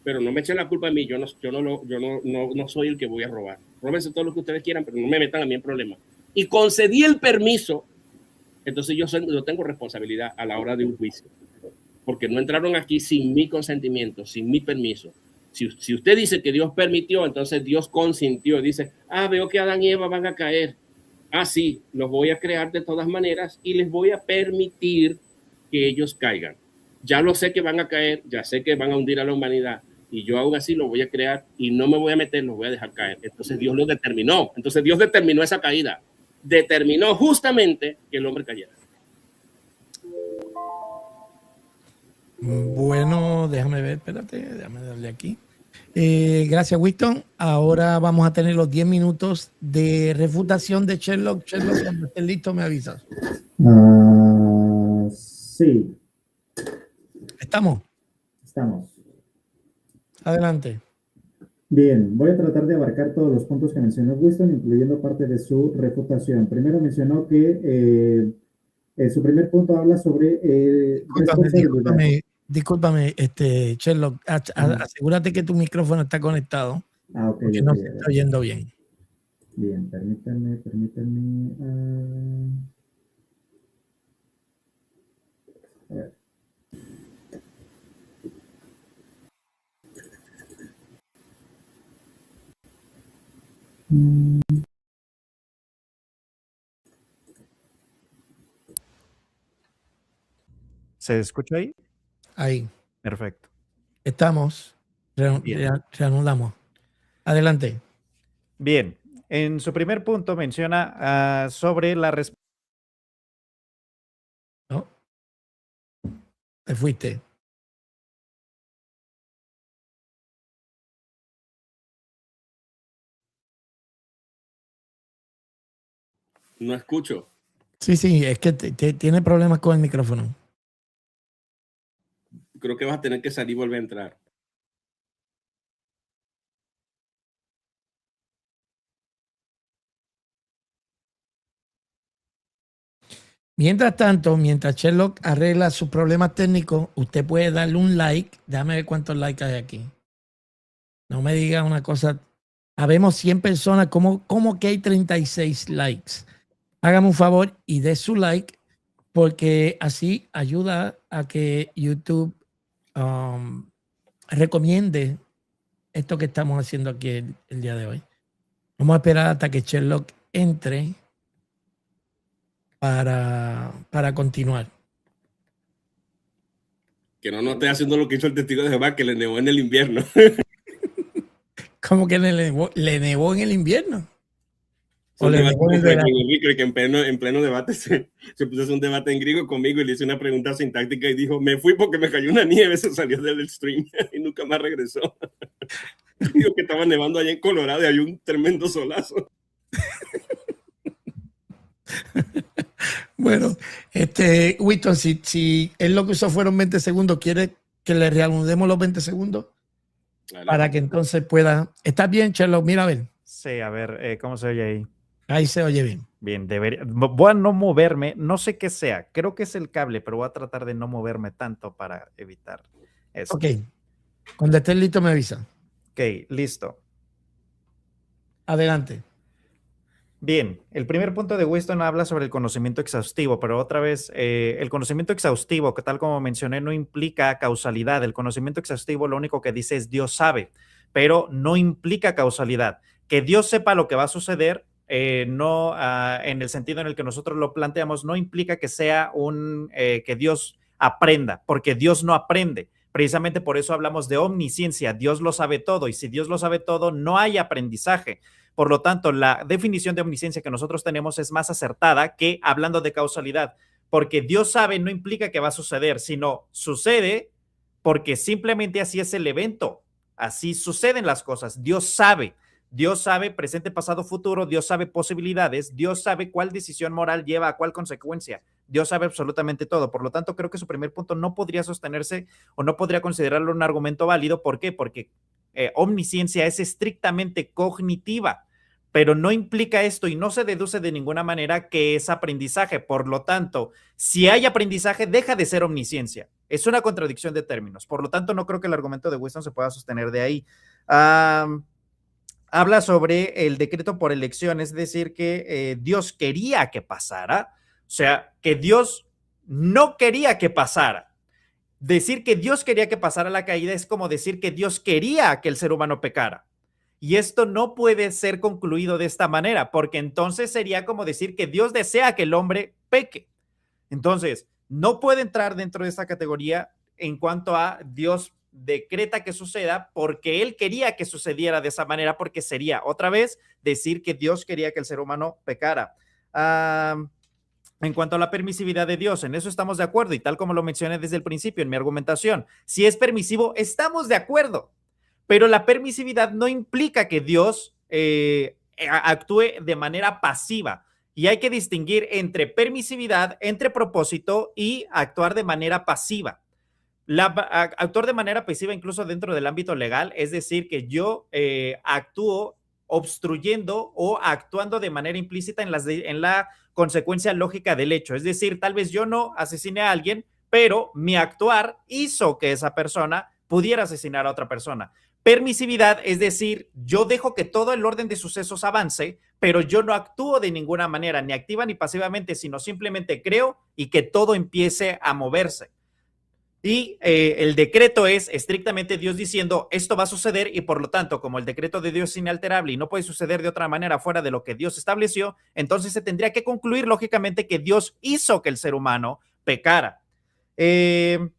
pero no me echen la culpa a mí, yo no soy el que voy a robar. Róbense todo lo que ustedes quieran, pero no me metan a mí en problema. Y concedí el permiso Entonces yo tengo responsabilidad a la hora de un juicio, porque no entraron aquí sin mi consentimiento, sin mi permiso. Si usted dice que Dios permitió, entonces Dios consintió. Dice, veo que Adán y Eva van a caer. Sí, los voy a crear de todas maneras y les voy a permitir que ellos caigan. Ya lo sé que van a caer, ya sé que van a hundir a la humanidad, y yo aún así lo voy a crear y no me voy a meter, los voy a dejar caer. Entonces Dios lo determinó. Entonces Dios determinó esa caída. Determinó justamente que el hombre cayera. Bueno, déjame ver, espérate, déjame darle aquí. Gracias, Winston. Ahora vamos a tener los 10 minutos de refutación de Sherlock. Sherlock, cuando estés listo, me avisas. Sí. ¿Estamos? Estamos. Adelante. Bien, voy a tratar de abarcar todos los puntos que mencionó Winston, incluyendo parte de su refutación. Primero mencionó que su primer punto habla sobre Discúlpame, Sherlock, asegúrate que tu micrófono está conectado. Ok. Porque no se está oyendo bien. Bien, permítanme. A ver. ¿Se escucha ahí? Ahí. Perfecto. Estamos. Reanudamos. Adelante. Bien. En su primer punto menciona sobre la respuesta. ¿No? Te fuiste. No escucho. Sí, es que tiene problemas con el micrófono. Creo que vas a tener que salir y volver a entrar. Mientras tanto, mientras Sherlock arregla sus problemas técnicos, usted puede darle un like. Déjame ver cuántos likes hay aquí. No me diga una cosa. Habemos 100 personas. ¿Cómo que hay 36 likes? Hágame un favor y dé su like, porque así ayuda a que YouTube recomiende esto que estamos haciendo aquí el día de hoy. Vamos a esperar hasta que Sherlock entre para continuar. Que no esté haciendo lo que hizo el testigo de Jehová, que le nevó en el invierno. ¿Cómo que le nevó en el invierno? O le nevó en el verano. Que en pleno debate se puso a hacer un debate en griego conmigo y le hice una pregunta sintáctica y dijo, me fui porque me cayó una nieve, se salió del stream y nunca más regresó. Digo que estaba nevando allá en Colorado y hay un tremendo solazo. Bueno, Winston, si él lo que usó fueron 20 segundos, ¿quiere que le reanudemos los 20 segundos? Claro. Para que entonces pueda... ¿Estás bien, Sherlock? Mira a ver. Sí, a ver, ¿cómo se oye ahí? Ahí se oye bien. Bien, voy a no moverme, no sé qué sea, creo que es el cable, pero voy a tratar de no moverme tanto para evitar eso. Ok, cuando estés listo me avisa. Ok, listo. Adelante. Bien, el primer punto de Winston habla sobre el conocimiento exhaustivo, pero otra vez, el conocimiento exhaustivo, que tal como mencioné, no implica causalidad. El conocimiento exhaustivo lo único que dice es Dios sabe, pero no implica causalidad. Que Dios sepa lo que va a suceder, no en el sentido en el que nosotros lo planteamos, no implica que sea que Dios aprenda, porque Dios no aprende. Precisamente por eso hablamos de omnisciencia. Dios lo sabe todo, y si Dios lo sabe todo, no hay aprendizaje. Por lo tanto, la definición de omnisciencia que nosotros tenemos es más acertada que hablando de causalidad, porque Dios sabe no implica que va a suceder, sino sucede porque simplemente así es el evento, así suceden las cosas. Dios sabe presente, pasado, futuro, Dios sabe posibilidades, Dios sabe cuál decisión moral lleva a cuál consecuencia, Dios sabe absolutamente todo. Por lo tanto, creo que su primer punto no podría sostenerse o no podría considerarlo un argumento válido. ¿Por qué? Porque omnisciencia es estrictamente cognitiva, pero no implica esto y no se deduce de ninguna manera que es aprendizaje. Por lo tanto, si hay aprendizaje, deja de ser omnisciencia. Es una contradicción de términos. Por lo tanto, no creo que el argumento de Winston se pueda sostener de ahí. Habla sobre el decreto por elección, es decir, que Dios quería que pasara. sea, que Dios no quería que pasara. Decir que Dios quería que pasara la caída es como decir que Dios quería que el ser humano pecara. Y esto no puede ser concluido de esta manera, porque entonces sería como decir que Dios desea que el hombre peque. Entonces, no puede entrar dentro de esta categoría en cuanto a Dios decreta que suceda porque él quería que sucediera de esa manera, porque sería otra vez decir que Dios quería que el ser humano pecara. En cuanto a la permisividad de Dios, en eso estamos de acuerdo y tal como lo mencioné desde el principio en mi argumentación, si es permisivo, estamos de acuerdo, pero la permisividad no implica que Dios actúe de manera pasiva. Y hay que distinguir entre permisividad, entre propósito y actuar de manera pasiva. Actuar de manera pasiva incluso dentro del ámbito legal, es decir, que yo actúo obstruyendo o actuando de manera implícita en la consecuencia lógica del hecho. Es decir, tal vez yo no asesine a alguien, pero mi actuar hizo que esa persona pudiera asesinar a otra persona. Permisividad, es decir, yo dejo que todo el orden de sucesos avance, pero yo no actúo de ninguna manera, ni activa ni pasivamente, sino simplemente creo y que todo empiece a moverse. Y el decreto es estrictamente Dios diciendo esto va a suceder y por lo tanto, como el decreto de Dios es inalterable y no puede suceder de otra manera fuera de lo que Dios estableció, entonces se tendría que concluir lógicamente que Dios hizo que el ser humano pecara. El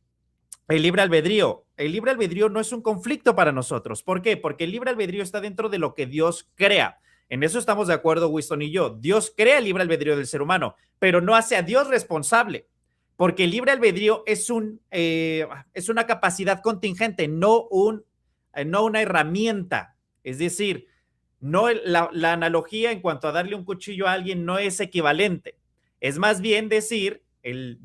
libre albedrío. El libre albedrío no es un conflicto para nosotros. ¿Por qué? Porque el libre albedrío está dentro de lo que Dios crea. En eso estamos de acuerdo, Winston y yo. Dios crea el libre albedrío del ser humano, pero no hace a Dios responsable. Porque el libre albedrío es una capacidad contingente, no una herramienta. Es decir, no la analogía en cuanto a darle un cuchillo a alguien no es equivalente. Es más bien decir,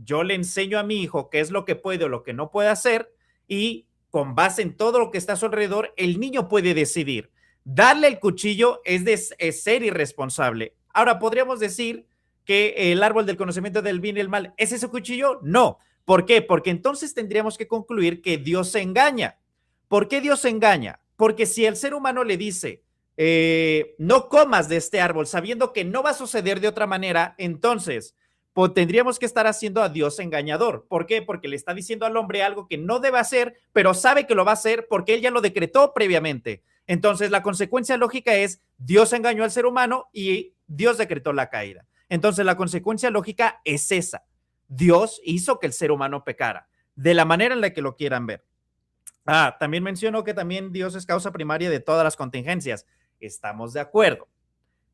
yo le enseño a mi hijo qué es lo que puede o lo que no puede hacer y con base en todo lo que está a su alrededor, el niño puede decidir. Darle el cuchillo es ser irresponsable. Ahora, podríamos decir que el árbol del conocimiento del bien y el mal es ese cuchillo. No. ¿Por qué? Porque entonces tendríamos que concluir que Dios se engaña. ¿Por qué Dios se engaña? Porque si el ser humano le dice, no comas de este árbol, sabiendo que no va a suceder de otra manera, entonces pues, tendríamos que estar haciendo a Dios engañador. ¿Por qué? Porque le está diciendo al hombre algo que no debe hacer, pero sabe que lo va a hacer porque él ya lo decretó previamente. Entonces la consecuencia lógica es, Dios engañó al ser humano y Dios decretó la caída. Entonces la consecuencia lógica es esa. Dios hizo que el ser humano pecara, de la manera en la que lo quieran ver. También mencionó que también Dios es causa primaria de todas las contingencias. Estamos de acuerdo.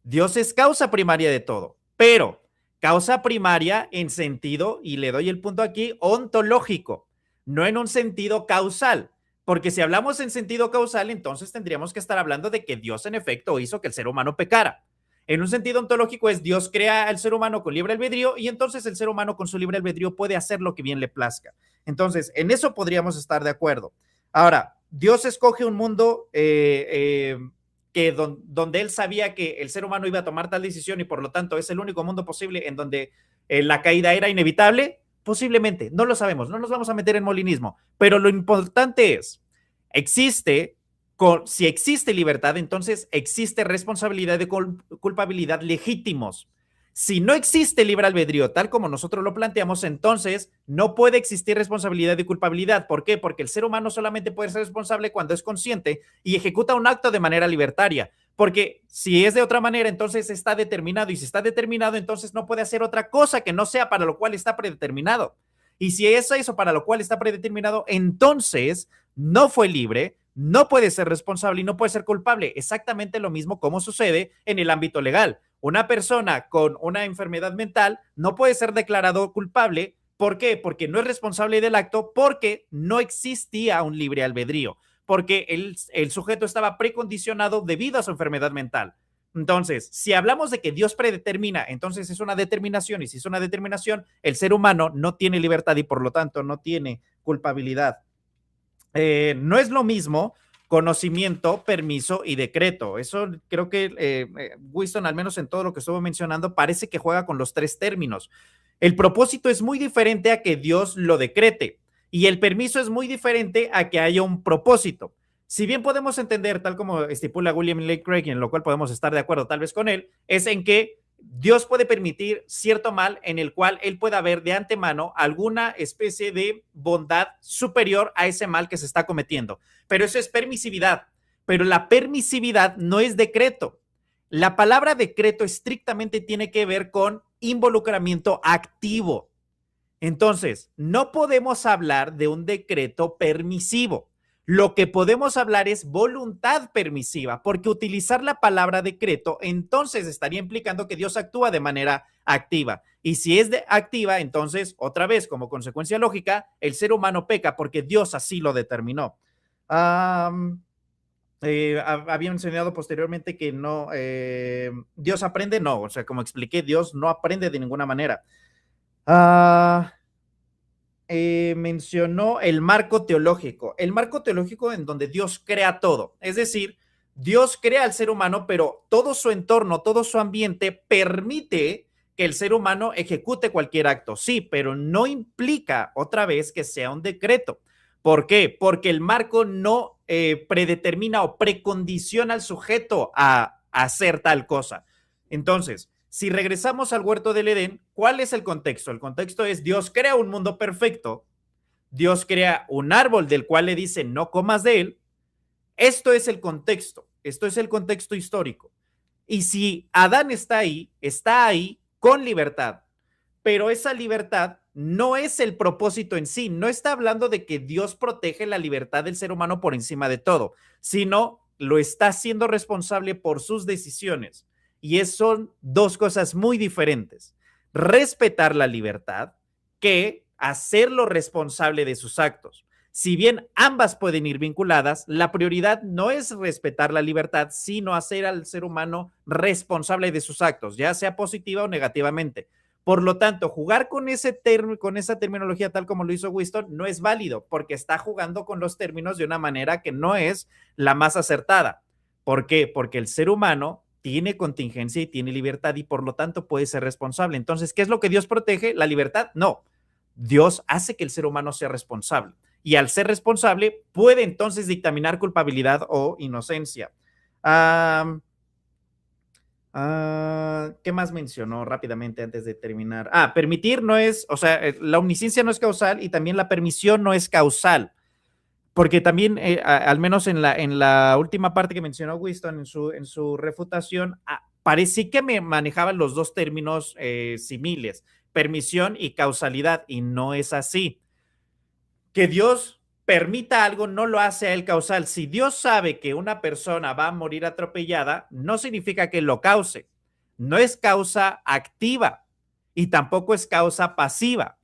Dios es causa primaria de todo, pero causa primaria en sentido, y le doy el punto aquí, ontológico, no en un sentido causal. Porque si hablamos en sentido causal, entonces tendríamos que estar hablando de que Dios en efecto hizo que el ser humano pecara. En un sentido ontológico es Dios crea al ser humano con libre albedrío y entonces el ser humano con su libre albedrío puede hacer lo que bien le plazca. Entonces, en eso podríamos estar de acuerdo. Ahora, Dios escoge un mundo donde él sabía que el ser humano iba a tomar tal decisión y por lo tanto es el único mundo posible en donde la caída era inevitable. Posiblemente, no lo sabemos, no nos vamos a meter en molinismo, pero lo importante es, si existe libertad, entonces existe responsabilidad y culpabilidad legítimos. Si no existe libre albedrío, tal como nosotros lo planteamos, entonces no puede existir responsabilidad y culpabilidad. ¿Por qué? Porque el ser humano solamente puede ser responsable cuando es consciente y ejecuta un acto de manera libertaria. Porque si es de otra manera, entonces está determinado. Y si está determinado, entonces no puede hacer otra cosa que no sea para lo cual está predeterminado. Y si es eso para lo cual está predeterminado, entonces no fue libre, no puede ser responsable y no puede ser culpable. Exactamente lo mismo como sucede en el ámbito legal. Una persona con una enfermedad mental no puede ser declarado culpable. ¿Por qué? Porque no es responsable del acto, porque no existía un libre albedrío, porque el sujeto estaba precondicionado debido a su enfermedad mental. Entonces, si hablamos de que Dios predetermina, entonces es una determinación, y si es una determinación, el ser humano no tiene libertad y por lo tanto no tiene culpabilidad. No es lo mismo conocimiento, permiso y decreto. Eso creo que Winston, al menos en todo lo que estuvo mencionando, parece que juega con los tres términos. El propósito es muy diferente a que Dios lo decrete y el permiso es muy diferente a que haya un propósito. Si bien podemos entender, tal como estipula William Lane Craig, en lo cual podemos estar de acuerdo tal vez con él, es en que Dios puede permitir cierto mal en el cual él pueda ver de antemano alguna especie de bondad superior a ese mal que se está cometiendo. Pero eso es permisividad. Pero la permisividad no es decreto. La palabra decreto estrictamente tiene que ver con involucramiento activo. Entonces, no podemos hablar de un decreto permisivo. Lo que podemos hablar es voluntad permisiva, porque utilizar la palabra decreto entonces estaría implicando que Dios actúa de manera activa. Y si es activa, entonces, otra vez, como consecuencia lógica, el ser humano peca porque Dios así lo determinó. Había mencionado posteriormente que no, Dios aprende, no, o sea, como expliqué, Dios no aprende de ninguna manera. Mencionó el marco teológico en donde Dios crea todo, es decir, Dios crea al ser humano, pero todo su entorno, todo su ambiente permite que el ser humano ejecute cualquier acto, sí, pero no implica otra vez que sea un decreto. ¿Por qué? Porque el marco no predetermina o precondiciona al sujeto a hacer tal cosa. Entonces, si regresamos al huerto del Edén, ¿cuál es el contexto? El contexto es Dios crea un mundo perfecto, Dios crea un árbol del cual le dice no comas de él. Esto es el contexto histórico. Y si Adán está ahí con libertad, pero esa libertad no es el propósito en sí, no está hablando de que Dios protege la libertad del ser humano por encima de todo, sino lo está haciendo responsable por sus decisiones. Y son dos cosas muy diferentes. Respetar la libertad que hacerlo responsable de sus actos. Si bien ambas pueden ir vinculadas, la prioridad no es respetar la libertad, sino hacer al ser humano responsable de sus actos, ya sea positiva o negativamente. Por lo tanto, jugar con esa terminología tal como lo hizo Winston no es válido, porque está jugando con los términos de una manera que no es la más acertada. ¿Por qué? Porque el ser humano tiene contingencia y tiene libertad y por lo tanto puede ser responsable. Entonces, ¿qué es lo que Dios protege? ¿La libertad? No. Dios hace que el ser humano sea responsable y al ser responsable puede entonces dictaminar culpabilidad o inocencia. ¿Qué más mencionó rápidamente antes de terminar? Permitir no es, o sea, la omnisciencia no es causal y también la permisión no es causal. Porque también, al menos en la última parte que mencionó Winston en su refutación, parecía que me manejaban los dos términos similares, permisión y causalidad, y no es así. Que Dios permita algo no lo hace a él causal. Si Dios sabe que una persona va a morir atropellada, no significa que lo cause. No es causa activa y tampoco es causa pasiva.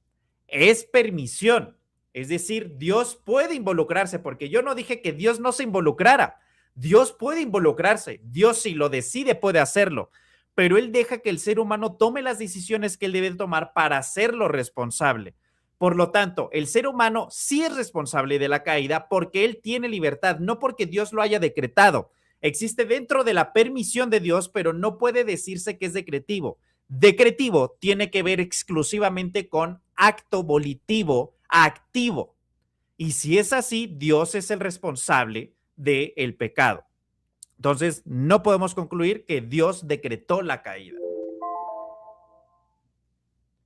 Es permisión. Es decir, Dios puede involucrarse, porque yo no dije que Dios no se involucrara. Dios puede involucrarse. Dios, si lo decide, puede hacerlo. Pero Él deja que el ser humano tome las decisiones que Él debe tomar para hacerlo responsable. Por lo tanto, el ser humano sí es responsable de la caída porque Él tiene libertad, no porque Dios lo haya decretado. Existe dentro de la permisión de Dios, pero no puede decirse que es decretivo. Decretivo tiene que ver exclusivamente con acto volitivo activo. Y si es así, Dios es el responsable del pecado. Entonces, no podemos concluir que Dios decretó la caída.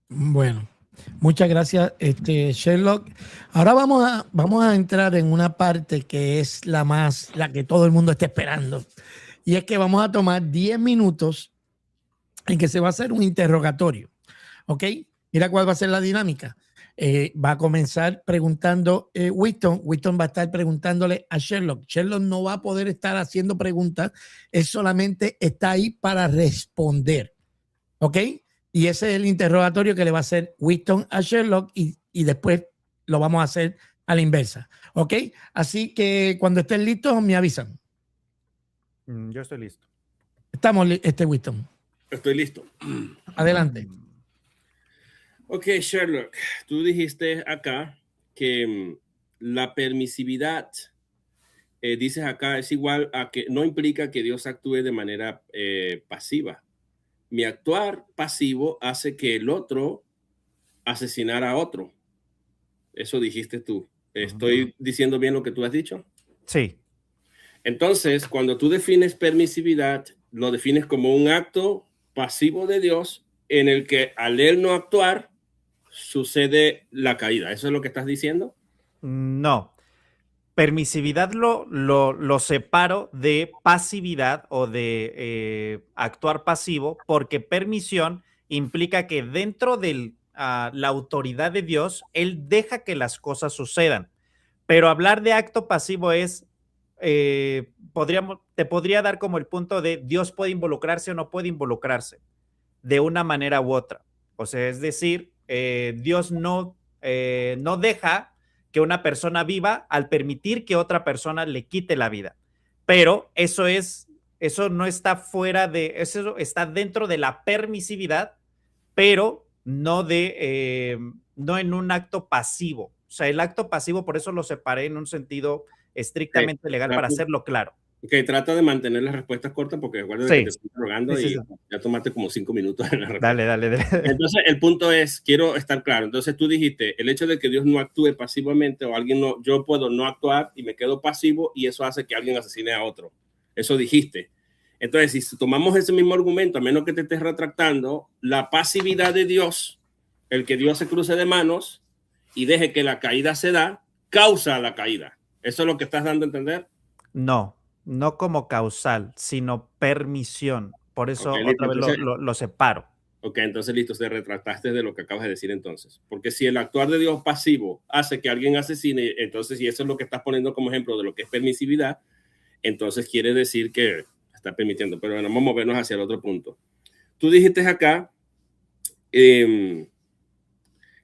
Bueno, muchas gracias, Sherlock. Ahora vamos a entrar en una parte que es la que todo el mundo está esperando. Y es que vamos a tomar 10 minutos en que se va a hacer un interrogatorio. ¿Ok? Mira cuál va a ser la dinámica. Va a comenzar preguntando Winston. Winston va a estar preguntándole a Sherlock. Sherlock no va a poder estar haciendo preguntas. Él solamente está ahí para responder. ¿Ok? Y ese es el interrogatorio que le va a hacer Winston a Sherlock y después lo vamos a hacer a la inversa. ¿Ok? Así que cuando estén listos me avisan. Yo estoy listo. Estamos, Winston. Estoy listo. Adelante. Ok, Sherlock, tú dijiste acá que la permisividad, dices acá, es igual a que no implica que Dios actúe de manera pasiva. Mi actuar pasivo hace que el otro asesinara a otro. Eso dijiste tú. ¿Estoy diciendo bien lo que tú has dicho? Sí. Entonces, cuando tú defines permisividad, lo defines como un acto pasivo de Dios en el que al él no actuar sucede la caída. ¿Eso es lo que estás diciendo? No. Permisividad lo separo de pasividad o de actuar pasivo, porque permisión implica que dentro de la autoridad de Dios, Él deja que las cosas sucedan. Pero hablar de acto pasivo es, te podría dar como el punto de Dios puede involucrarse o no puede involucrarse de una manera u otra. O sea, es decir, Dios no deja que una persona viva al permitir que otra persona le quite la vida. Pero eso no está fuera de, eso está dentro de la permisividad, pero no en un acto pasivo. O sea, el acto pasivo, por eso lo separé en un sentido estrictamente legal, para hacerlo claro. Ok, trata de mantener las respuestas cortas porque recuerda que te estoy interrogando y ya tomaste como 5 minutos en la respuesta. Dale. Entonces, el punto es, quiero estar claro. Entonces, tú dijiste, el hecho de que Dios no actúe pasivamente o alguien no, yo puedo no actuar y me quedo pasivo y eso hace que alguien asesine a otro. Eso dijiste. Entonces, si tomamos ese mismo argumento, a menos que te estés retractando, la pasividad de Dios, el que Dios se cruce de manos y deje que la caída se da, causa la caída. ¿Eso es lo que estás dando a entender? No como causal, sino permisión. Por eso Okay, otra vez lo separo. Ok, entonces listo, te retractaste de lo que acabas de decir entonces. Porque si el actuar de Dios pasivo hace que alguien asesine, entonces si eso es lo que estás poniendo como ejemplo de lo que es permisividad, entonces quiere decir que está permitiendo. Pero bueno, vamos a movernos hacia el otro punto. Tú dijiste acá que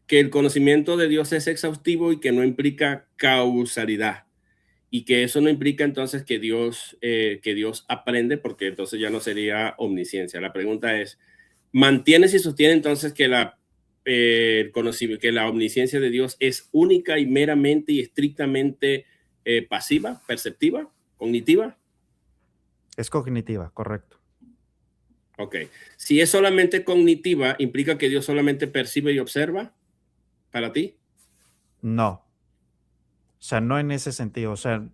el conocimiento de Dios es exhaustivo y que no implica causalidad. Y que eso no implica entonces que Dios aprende, porque entonces ya no sería omnisciencia. La pregunta es, ¿mantienes y sostiene entonces que que la omnisciencia de Dios es única y meramente y estrictamente pasiva, perceptiva, cognitiva? Es cognitiva, correcto. Ok. Si es solamente cognitiva, ¿implica que Dios solamente percibe y observa para ti? No. O sea, no en ese sentido. O sea,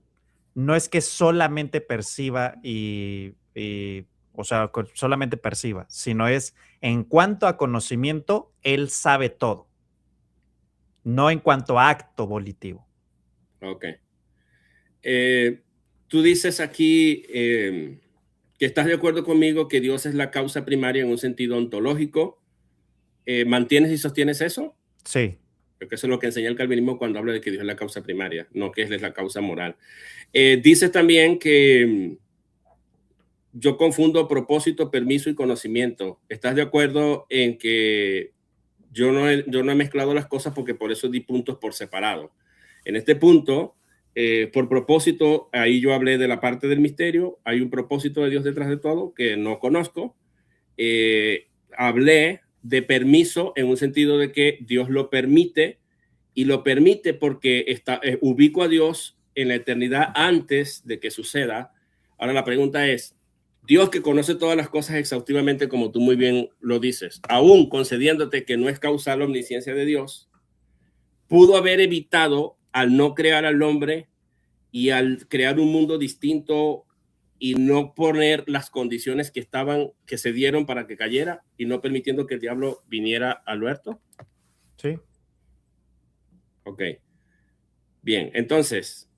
no es que solamente perciba o sea, solamente perciba, sino es en cuanto a conocimiento, él sabe todo. No en cuanto a acto volitivo. Ok. Tú dices aquí que estás de acuerdo conmigo que Dios es la causa primaria en un sentido ontológico. ¿Mantienes y sostienes eso? Sí. Porque eso es lo que enseña el calvinismo cuando habla de que Dios es la causa primaria, no que Él es la causa moral. Dices también que yo confundo propósito, permiso y conocimiento. ¿Estás de acuerdo en que yo no he mezclado las cosas porque por eso di puntos por separado? En este punto, por propósito, ahí yo hablé de la parte del misterio. Hay un propósito de Dios detrás de todo que no conozco. Hablé de permiso en un sentido de que Dios lo permite y lo permite porque ubico a Dios en la eternidad antes de que suceda. Ahora la pregunta es, Dios que conoce todas las cosas exhaustivamente, como tú muy bien lo dices, aún concediéndote que no es causal la omnisciencia de Dios, pudo haber evitado al no crear al hombre y al crear un mundo distinto y no poner las condiciones que se dieron para que cayera y no permitiendo que el diablo viniera al huerto. Sí. Ok. Bien, entonces,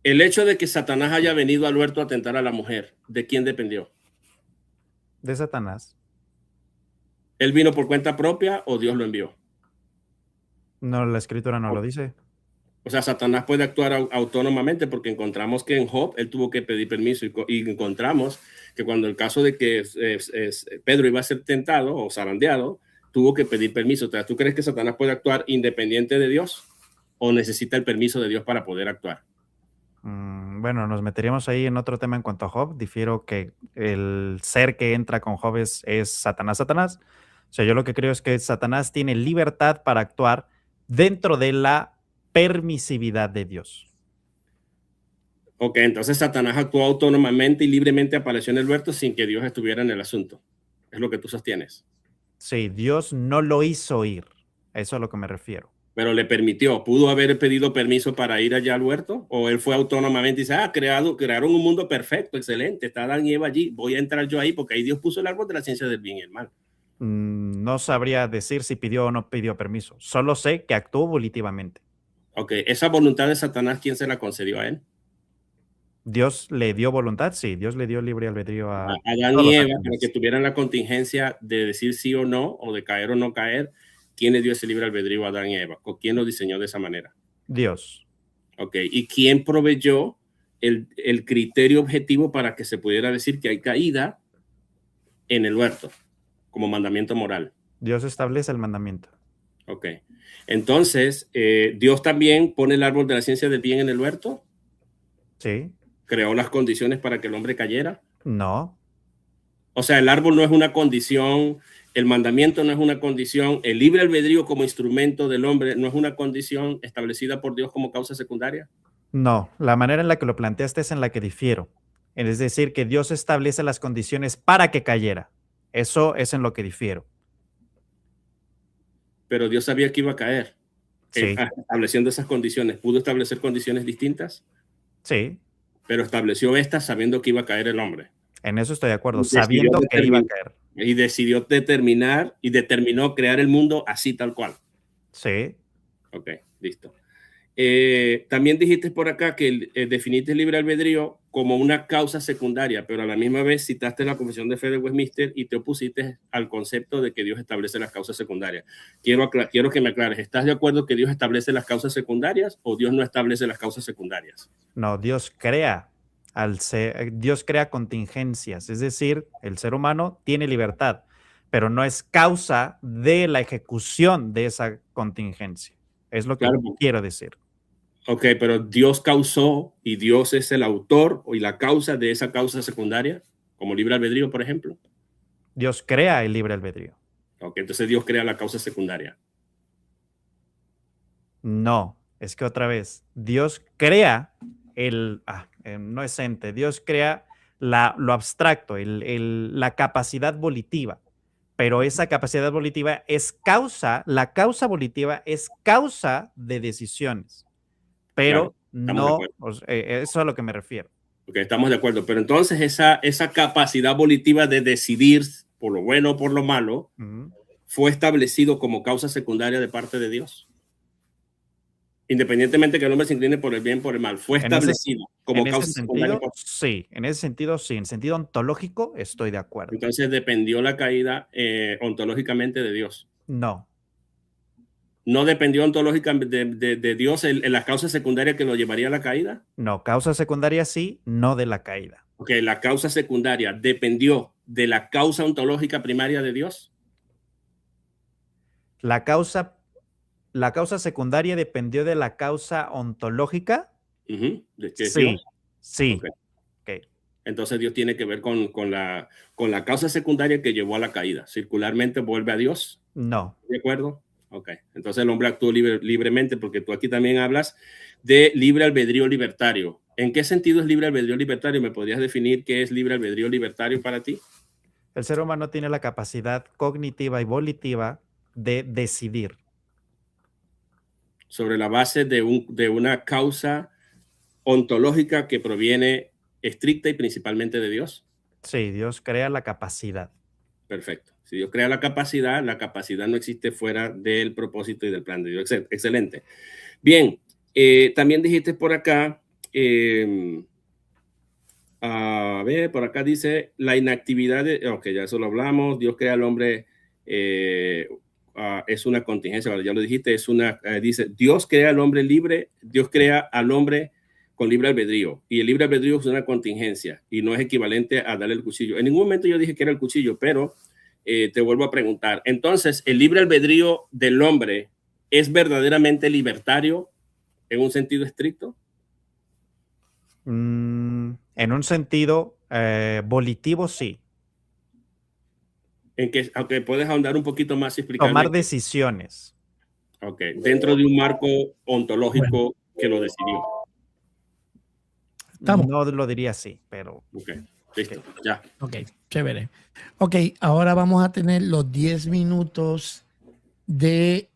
el hecho de que Satanás haya venido al huerto a tentar a la mujer, ¿de quién dependió? De Satanás. ¿Él vino por cuenta propia o Dios lo envió? No, la escritura no lo dice. O sea, Satanás puede actuar autónomamente porque encontramos que en Job él tuvo que pedir permiso y encontramos que cuando el caso de que Pedro iba a ser tentado o zarandeado, tuvo que pedir permiso. O sea, ¿tú crees que Satanás puede actuar independiente de Dios o necesita el permiso de Dios para poder actuar? Bueno, nos meteríamos ahí en otro tema en cuanto a Job. Difiero que el ser que entra con Job es Satanás. O sea, yo lo que creo es que Satanás tiene libertad para actuar dentro de la permisividad de Dios. Ok, entonces Satanás actuó autónomamente y libremente, apareció en el huerto sin que Dios estuviera en el asunto. Es lo que tú sostienes. Sí, Dios no lo hizo ir. A eso es a lo que me refiero. Pero le permitió. ¿Pudo haber pedido permiso para ir allá al huerto? ¿O él fue autónomamente y dice, crearon un mundo perfecto, excelente, está Adán y Eva allí, voy a entrar yo ahí porque ahí Dios puso el árbol de la ciencia del bien y el mal? No sabría decir si pidió o no pidió permiso. Solo sé que actuó volitivamente. Ok, esa voluntad de Satanás, ¿quién se la concedió a él? ¿Dios le dio voluntad? Sí, Dios le dio libre albedrío a Adán todos y los Eva, ángeles. para que tuvieran la contingencia de decir sí o no, o de caer o no caer. ¿Quién le dio ese libre albedrío a Adán y Eva? ¿O quién lo diseñó de esa manera? Dios. Ok, ¿y quién proveyó el criterio objetivo para que se pudiera decir que hay caída en el huerto como mandamiento moral? Dios establece el mandamiento. Ok, entonces, ¿Dios también pone el árbol de la ciencia del bien en el huerto? Sí. ¿Creó las condiciones para que el hombre cayera? No. O sea, el árbol no es una condición, el mandamiento no es una condición, el libre albedrío como instrumento del hombre no es una condición establecida por Dios como causa secundaria. No, la manera en la que lo planteaste es en la que difiero. Es decir, que Dios establece las condiciones para que cayera. Eso es en lo que difiero. Pero Dios sabía que iba a caer. Sí. Estableciendo esas condiciones. ¿Pudo establecer condiciones distintas? Sí. Pero estableció estas sabiendo que iba a caer el hombre. En eso estoy de acuerdo, sabiendo que iba a caer. Y decidió determinar y determinó crear el mundo así tal cual. Sí. Ok, listo. También dijiste por acá que definiste el libre albedrío como una causa secundaria, pero a la misma vez citaste la Confesión de Fe de Westminster y te opusiste al concepto de que Dios establece las causas secundarias. Quiero que me aclares, ¿estás de acuerdo que Dios establece las causas secundarias o Dios no establece las causas secundarias? No, Dios crea Dios crea contingencias, es decir, el ser humano tiene libertad, pero no es causa de la ejecución de esa contingencia. Es lo que quiero decir. Ok, pero Dios causó y Dios es el autor y la causa de esa causa secundaria, como libre albedrío, por ejemplo. Dios crea el libre albedrío. Ok, entonces Dios crea la causa secundaria. No, es que otra vez, Dios crea no es ente, Dios crea lo abstracto, la capacidad volitiva, pero esa capacidad volitiva es la causa volitiva es causa de decisiones, pero claro, no, eso es a lo que me refiero. Ok, estamos de acuerdo, pero entonces esa capacidad volitiva de decidir por lo bueno o por lo malo fue establecido como causa secundaria de parte de Dios. Independientemente que el hombre se incline por el bien o por el mal, fue establecido como causa secundaria. Sí, en ese sentido, sí. En sentido ontológico, estoy de acuerdo. Entonces, ¿dependió la caída ontológicamente de Dios? No. ¿No dependió ontológicamente de Dios en la causa secundaria que lo llevaría a la caída? No, causa secundaria sí, no de la caída. Ok, la causa secundaria dependió de la causa ontológica primaria de Dios. La causa secundaria dependió de la causa ontológica. ¿De qué sí, Dios? sí. Okay. Entonces Dios tiene que ver con la causa secundaria que llevó a la caída. ¿Circularmente vuelve a Dios? No. ¿De acuerdo? Ok. Entonces el hombre actuó libremente, porque tú aquí también hablas de libre albedrío libertario. ¿En qué sentido es libre albedrío libertario? ¿Me podrías definir qué es libre albedrío libertario para ti? El ser humano tiene la capacidad cognitiva y volitiva de decidir. Sobre la base de una causa ontológica que proviene estricta y principalmente de Dios. Sí, Dios crea la capacidad. Perfecto. Si Dios crea la capacidad no existe fuera del propósito y del plan de Dios. Excelente. Bien, también dijiste por acá, a ver, por acá dice la inactividad ok, ya eso lo hablamos. Dios crea al hombre, es una contingencia, ya lo dijiste, dice, Dios crea al hombre libre, Dios crea al hombre con libre albedrío, y el libre albedrío es una contingencia y no es equivalente a darle el cuchillo. En ningún momento yo dije que era el cuchillo, pero te vuelvo a preguntar. Entonces, ¿el libre albedrío del hombre es verdaderamente libertario en un sentido estricto? En un sentido volitivo, sí. En que, aunque puedes ahondar un poquito más y explicar. Tomar decisiones. Ok, dentro de un marco ontológico que lo decidió. ¿Estamos? No lo diría así, pero... Ok, listo, ya. Ok, chévere. Ok, ahora vamos a tener los 10 minutos de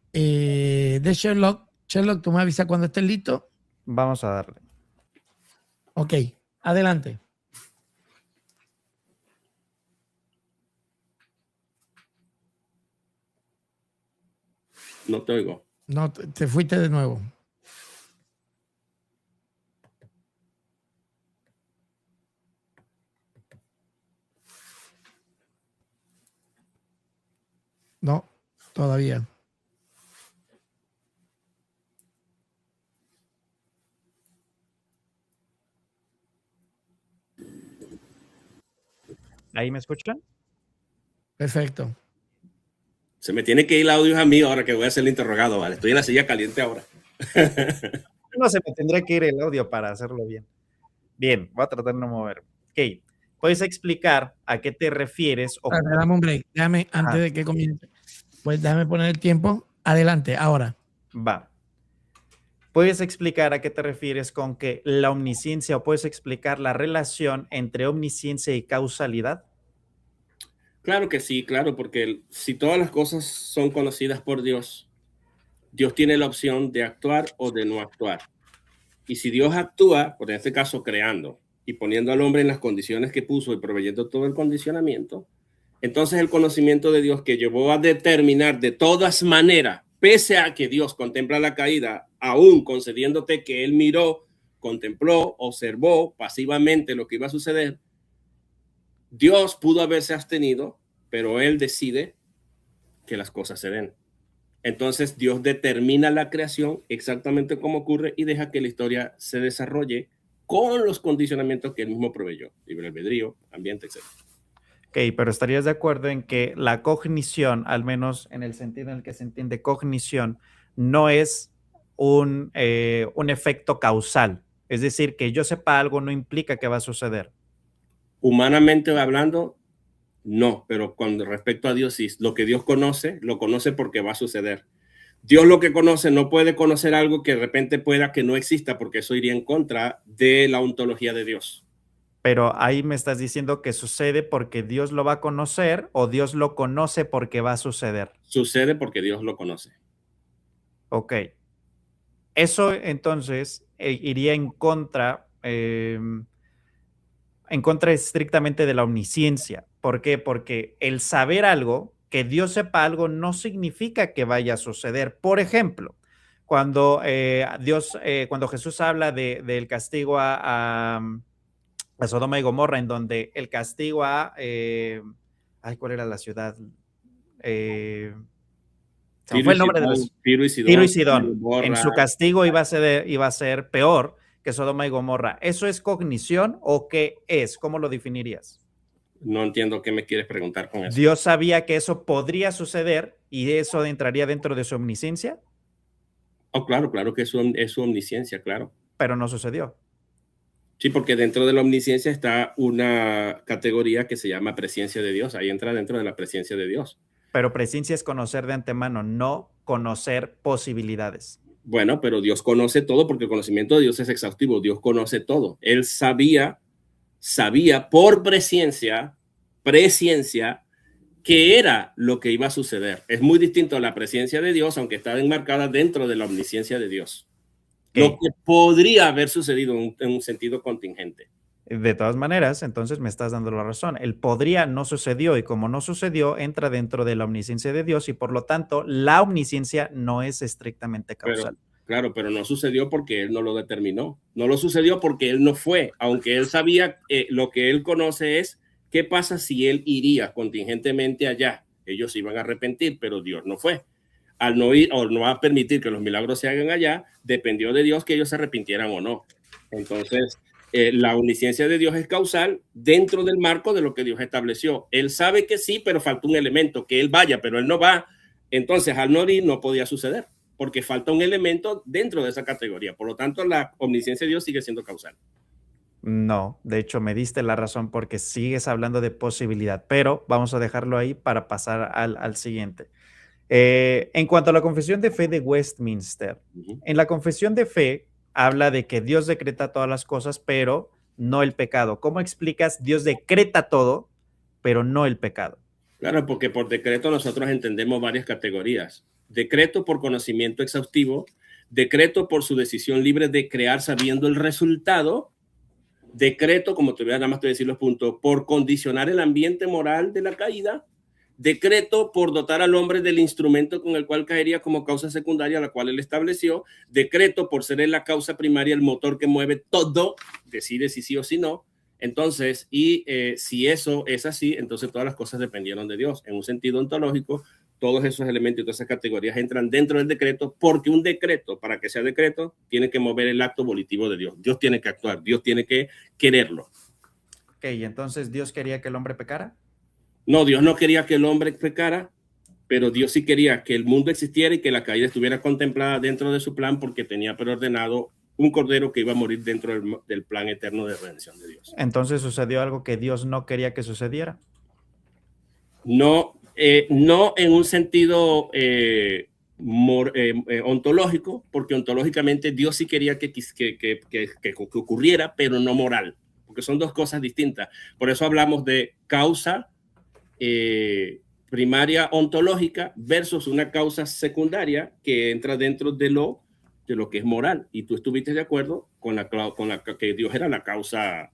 de Sherlock. Sherlock, tú me avisas cuando estés listo. Vamos a darle. Ok, adelante. No te oigo. No, te fuiste de nuevo. No, todavía. ¿Ahí me escuchan? Perfecto. Se me tiene que ir el audio a mí ahora que voy a ser el interrogado, ¿vale? Estoy en la silla caliente ahora. No se me tendría que ir el audio para hacerlo bien. Bien, voy a tratar de no mover. Ok, ¿puedes explicar a qué te refieres? O... Dame un break. Déjame, antes de que comience. Pues déjame poner el tiempo. Adelante, ahora. Va. ¿Puedes explicar a qué te refieres con que la omnisciencia o puedes explicar la relación entre omnisciencia y causalidad? Claro que sí, claro, porque si todas las cosas son conocidas por Dios, Dios tiene la opción de actuar o de no actuar. Y si Dios actúa, por en este caso creando y poniendo al hombre en las condiciones que puso y proveyendo todo el condicionamiento, entonces el conocimiento de Dios que llevó a determinar de todas maneras, pese a que Dios contempla la caída, aún concediéndote que él miró, contempló, observó pasivamente lo que iba a suceder, Dios pudo haberse abstenido, pero él decide que las cosas se den. Entonces Dios determina la creación exactamente como ocurre y deja que la historia se desarrolle con los condicionamientos que él mismo proveyó, libre albedrío, ambiente, etc. Ok, pero estarías de acuerdo en que la cognición, al menos en el sentido en el que se entiende cognición, no es un efecto causal. Es decir, que yo sepa algo no implica que va a suceder. Humanamente hablando, no, pero con respecto a Dios, sí, lo que Dios conoce, lo conoce porque va a suceder. Dios lo que conoce no puede conocer algo que de repente pueda que no exista, porque eso iría en contra de la ontología de Dios. Pero ahí me estás diciendo que sucede porque Dios lo va a conocer o Dios lo conoce porque va a suceder. Sucede porque Dios lo conoce. Ok. Eso entonces iría en contra estrictamente de la omnisciencia. ¿Por qué? Porque el saber algo, que Dios sepa algo, no significa que vaya a suceder. Por ejemplo, cuando cuando Jesús habla del castigo a Sodoma y Gomorra, en donde el castigo ¿cuál era la ciudad? Se me fue el nombre de las... Tiro y Sidón. En su castigo iba a ser peor que Sodoma y Gomorra. ¿Eso es cognición o qué es? ¿Cómo lo definirías? No entiendo qué me quieres preguntar con eso. ¿Dios sabía que eso podría suceder y eso entraría dentro de su omnisciencia? Oh, claro que es su omnisciencia, claro. Pero no sucedió. Sí, porque dentro de la omnisciencia está una categoría que se llama presencia de Dios. Ahí entra dentro de la presencia de Dios. Pero presencia es conocer de antemano, no conocer posibilidades. Bueno, pero Dios conoce todo porque el conocimiento de Dios es exhaustivo. Dios conoce todo. Él sabía por presciencia, que era lo que iba a suceder. Es muy distinto a la presencia de Dios, aunque está enmarcada dentro de la omnisciencia de Dios. ¿Qué? Lo que podría haber sucedido en un sentido contingente. De todas maneras, entonces me estás dando la razón. El podría no sucedió y como no sucedió, entra dentro de la omnisciencia de Dios y por lo tanto la omnisciencia no es estrictamente causal. Pero no sucedió porque él no lo determinó. No lo sucedió porque él no fue, aunque él sabía, lo que él conoce es qué pasa si él iría contingentemente allá. Ellos iban a arrepentir, pero Dios no fue. Al no ir o no va a permitir que los milagros se hagan allá, dependió de Dios que ellos se arrepintieran o no. Entonces, la omnisciencia de Dios es causal dentro del marco de lo que Dios estableció. Él sabe que sí, pero falta un elemento, que él vaya, pero él no va. Entonces, al no ir no podía suceder, porque falta un elemento dentro de esa categoría. Por lo tanto, la omnisciencia de Dios sigue siendo causal. No, de hecho me diste la razón porque sigues hablando de posibilidad, pero vamos a dejarlo ahí para pasar al siguiente. En cuanto a la confesión de fe de Westminster, en la confesión de fe habla de que Dios decreta todas las cosas, pero no el pecado. ¿Cómo explicas Dios decreta todo, pero no el pecado? Claro, porque por decreto nosotros entendemos varias categorías. decreto por conocimiento exhaustivo, decreto por su decisión libre de crear sabiendo el resultado, decreto, como te voy a nada más te voy a decir los puntos, por condicionar el ambiente moral de la caída, decreto por dotar al hombre del instrumento con el cual caería como causa secundaria, la cual él estableció, decreto por ser él la causa primaria, el motor que mueve todo, decide si sí o si no. Entonces, si eso es así, entonces todas las cosas dependieron de Dios. En un sentido ontológico, todos esos elementos y todas esas categorías entran dentro del decreto, porque un decreto, para que sea decreto, tiene que mover el acto volitivo de Dios. Dios tiene que actuar, Dios tiene que quererlo. Ok, entonces Dios quería que el hombre pecara. No, Dios no quería que el hombre pecara, pero Dios sí quería que el mundo existiera y que la caída estuviera contemplada dentro de su plan, porque tenía preordenado un cordero que iba a morir dentro del plan eterno de redención de Dios. Entonces sucedió algo que Dios no quería que sucediera. No, no en un sentido ontológico, porque ontológicamente Dios sí quería que ocurriera, pero no moral, porque son dos cosas distintas. Por eso hablamos de causa primaria ontológica versus una causa secundaria que entra dentro de lo que es moral. Y tú estuviste de acuerdo con que Dios era la causa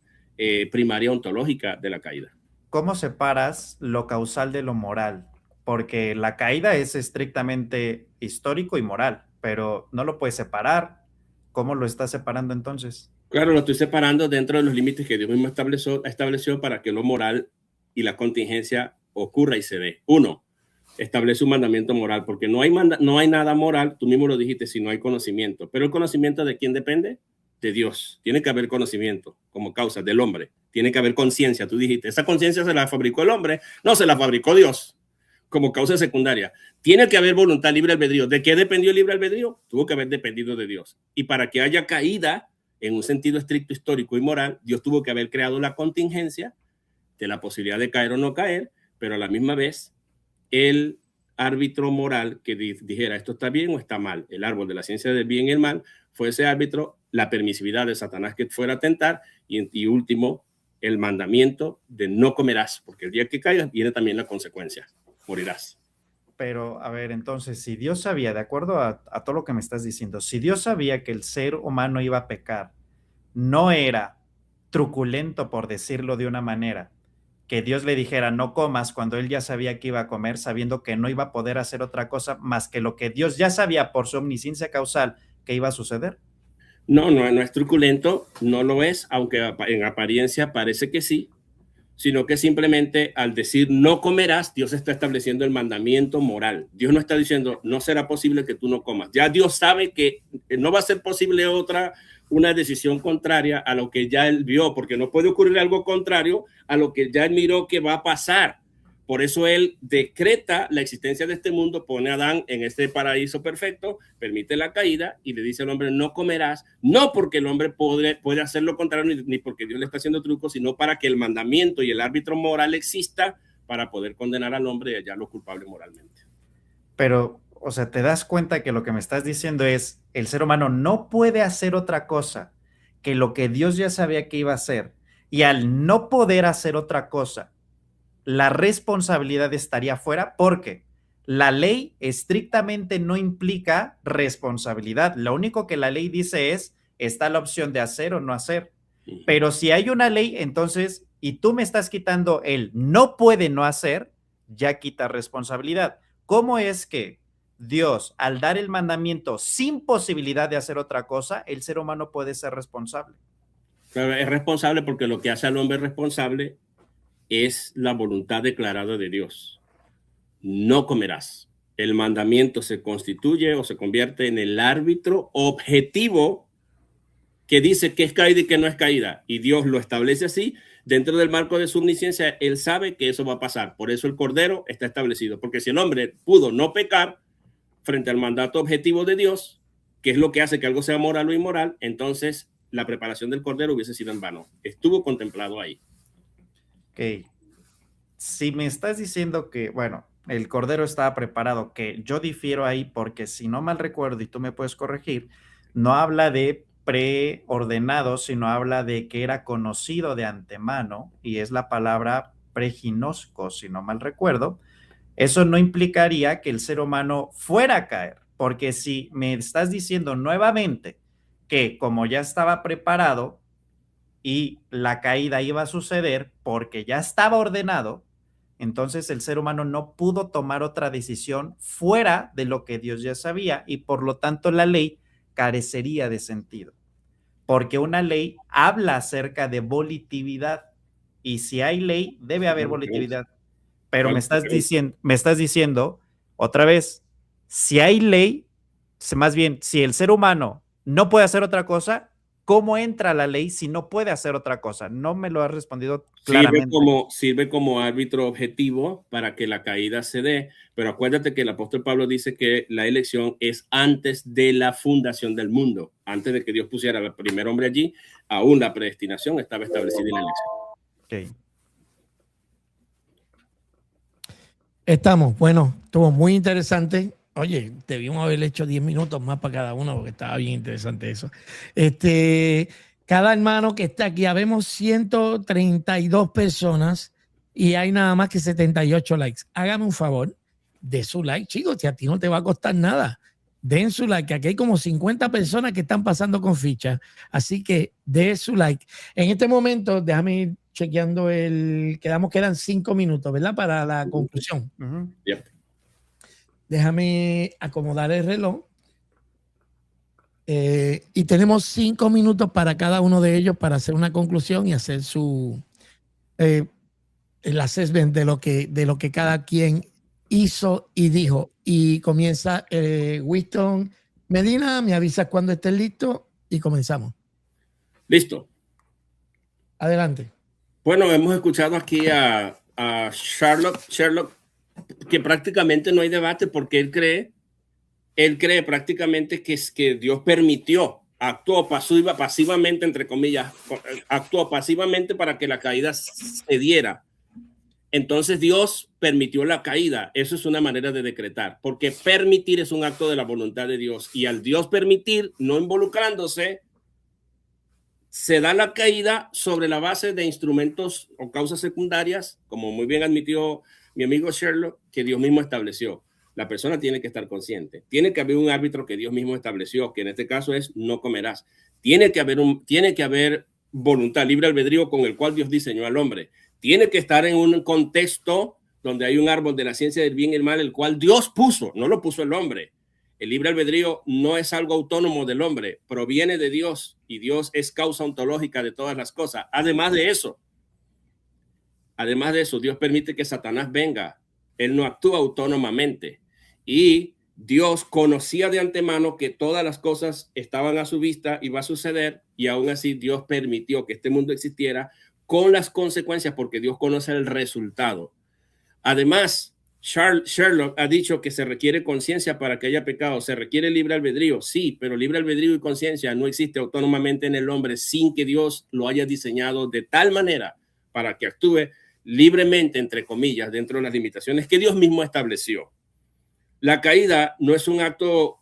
primaria ontológica de la caída. ¿Cómo separas lo causal de lo moral? Porque la caída es estrictamente histórico y moral, pero no lo puedes separar. ¿Cómo lo estás separando entonces? Claro, lo estoy separando dentro de los límites que Dios mismo estableció para que lo moral y la contingencia ocurra y se dé. Uno, establece un mandamiento moral, porque no hay nada moral, tú mismo lo dijiste, si no hay conocimiento. Pero el conocimiento, ¿de quién depende? De Dios. Tiene que haber conocimiento como causa del hombre. Tiene que haber conciencia. Tú dijiste, esa conciencia se la fabricó el hombre. No, se la fabricó Dios como causa secundaria. Tiene que haber voluntad, libre albedrío. ¿De qué dependió el libre albedrío? Tuvo que haber dependido de Dios. Y para que haya caída en un sentido estricto histórico y moral, Dios tuvo que haber creado la contingencia de la posibilidad de caer o no caer, pero a la misma vez el árbitro moral que dijera esto está bien o está mal. El árbol de la ciencia del bien y el mal fue ese árbitro, la permisividad de Satanás que fuera a tentar y último, el mandamiento de no comerás, porque el día que caigas viene también la consecuencia, morirás. Pero, a ver, entonces, si Dios sabía, de acuerdo a todo lo que me estás diciendo, si Dios sabía que el ser humano iba a pecar, no era truculento, por decirlo de una manera, que Dios le dijera no comas cuando él ya sabía que iba a comer, sabiendo que no iba a poder hacer otra cosa más que lo que Dios ya sabía por su omnisciencia causal que iba a suceder. No es truculento, no lo es, aunque en apariencia parece que sí, sino que simplemente al decir no comerás, Dios está estableciendo el mandamiento moral. Dios no está diciendo no será posible que tú no comas. Ya Dios sabe que no va a ser posible una decisión contraria a lo que ya él vio, porque no puede ocurrir algo contrario a lo que ya él miró que va a pasar. Por eso él decreta la existencia de este mundo, pone a Adán en este paraíso perfecto, permite la caída y le dice al hombre no comerás, no porque el hombre puede hacer lo contrario ni porque Dios le está haciendo trucos, sino para que el mandamiento y el árbitro moral exista para poder condenar al hombre y hallarlo culpable moralmente. Pero, o sea, te das cuenta que lo que me estás diciendo es el ser humano no puede hacer otra cosa que lo que Dios ya sabía que iba a hacer, y al no poder hacer otra cosa, la responsabilidad estaría fuera, porque la ley estrictamente no implica responsabilidad. Lo único que la ley dice es, está la opción de hacer o no hacer. Pero si hay una ley, entonces, y tú me estás quitando el no puede no hacer, ya quita responsabilidad. ¿Cómo es que Dios, al dar el mandamiento sin posibilidad de hacer otra cosa, el ser humano puede ser responsable? Pero es responsable porque lo que hace al hombre responsable es la voluntad declarada de Dios. No comerás. El mandamiento se constituye o se convierte en el árbitro objetivo que dice que es caída y que no es caída. Y Dios lo establece así. Dentro del marco de su omnisciencia, él sabe que eso va a pasar. Por eso el cordero está establecido. Porque si el hombre pudo no pecar frente al mandato objetivo de Dios, que es lo que hace que algo sea moral o inmoral, entonces la preparación del cordero hubiese sido en vano. Estuvo contemplado ahí. Ok, si me estás diciendo que, bueno, el cordero estaba preparado, que yo difiero ahí porque si no mal recuerdo y tú me puedes corregir, no habla de preordenado, sino habla de que era conocido de antemano y es la palabra preginosco, si no mal recuerdo. eso no implicaría que el ser humano fuera a caer, porque si me estás diciendo nuevamente que como ya estaba preparado y la caída iba a suceder porque ya estaba ordenado, entonces el ser humano no pudo tomar otra decisión fuera de lo que Dios ya sabía y por lo tanto la ley carecería de sentido, porque una ley habla acerca de volitividad y si hay ley debe haber volitividad. Pero me estás diciendo otra vez, si hay ley, más bien, si el ser humano no puede hacer otra cosa, ¿cómo entra la ley si no puede hacer otra cosa? No me lo has respondido claramente. Sirve como árbitro objetivo para que la caída se dé, pero acuérdate que el apóstol Pablo dice que la elección es antes de la fundación del mundo, antes de que Dios pusiera al primer hombre allí, aún la predestinación estaba establecida en la elección. Okay. Estamos, bueno, estuvo muy interesante. Oye, debimos haber hecho 10 minutos más para cada uno porque estaba bien interesante eso. Cada hermano que está aquí, habemos 132 personas y hay nada más que 78 likes. Hágame un favor, de su like, chicos, si a ti no te va a costar nada. Den su like, aquí hay como 50 personas que están pasando con ficha, así que de su like. En este momento, déjame ir chequeando quedan 5 minutos, ¿verdad? Para la conclusión. Yeah. Déjame acomodar el reloj. Y tenemos 5 minutos para cada uno de ellos para hacer una conclusión y hacer el assessment de lo que cada quien hizo y dijo. Y comienza Winston Medina, me avisas cuando estés listo y comenzamos. Listo. Adelante. Bueno, hemos escuchado aquí a Sherlock, que prácticamente no hay debate porque él cree prácticamente que Dios permitió, actuó pasivamente, entre comillas, actuó pasivamente para que la caída se diera. Entonces Dios permitió la caída. Eso es una manera de decretar, porque permitir es un acto de la voluntad de Dios y al Dios permitir, no involucrándose, se da la caída sobre la base de instrumentos o causas secundarias, como muy bien admitió mi amigo Sherlock, que Dios mismo estableció. La persona tiene que estar consciente. Tiene que haber un árbitro que Dios mismo estableció, que en este caso es no comerás. Tiene que haber voluntad, libre albedrío con el cual Dios diseñó al hombre. Tiene que estar en un contexto donde hay un árbol de la ciencia del bien y el mal, el cual Dios puso, no lo puso el hombre. El libre albedrío no es algo autónomo del hombre, proviene de Dios y Dios es causa ontológica de todas las cosas. Además de eso, Dios permite que Satanás venga. Él no actúa autónomamente y Dios conocía de antemano que todas las cosas estaban a su vista y va a suceder y aún así Dios permitió que este mundo existiera con las consecuencias porque Dios conoce el resultado. Además, Sherlock ha dicho que se requiere conciencia para que haya pecado. Se requiere libre albedrío, sí, pero libre albedrío y conciencia no existe autónomamente en el hombre sin que Dios lo haya diseñado de tal manera para que actúe libremente, entre comillas, dentro de las limitaciones que Dios mismo estableció. La caída no es un acto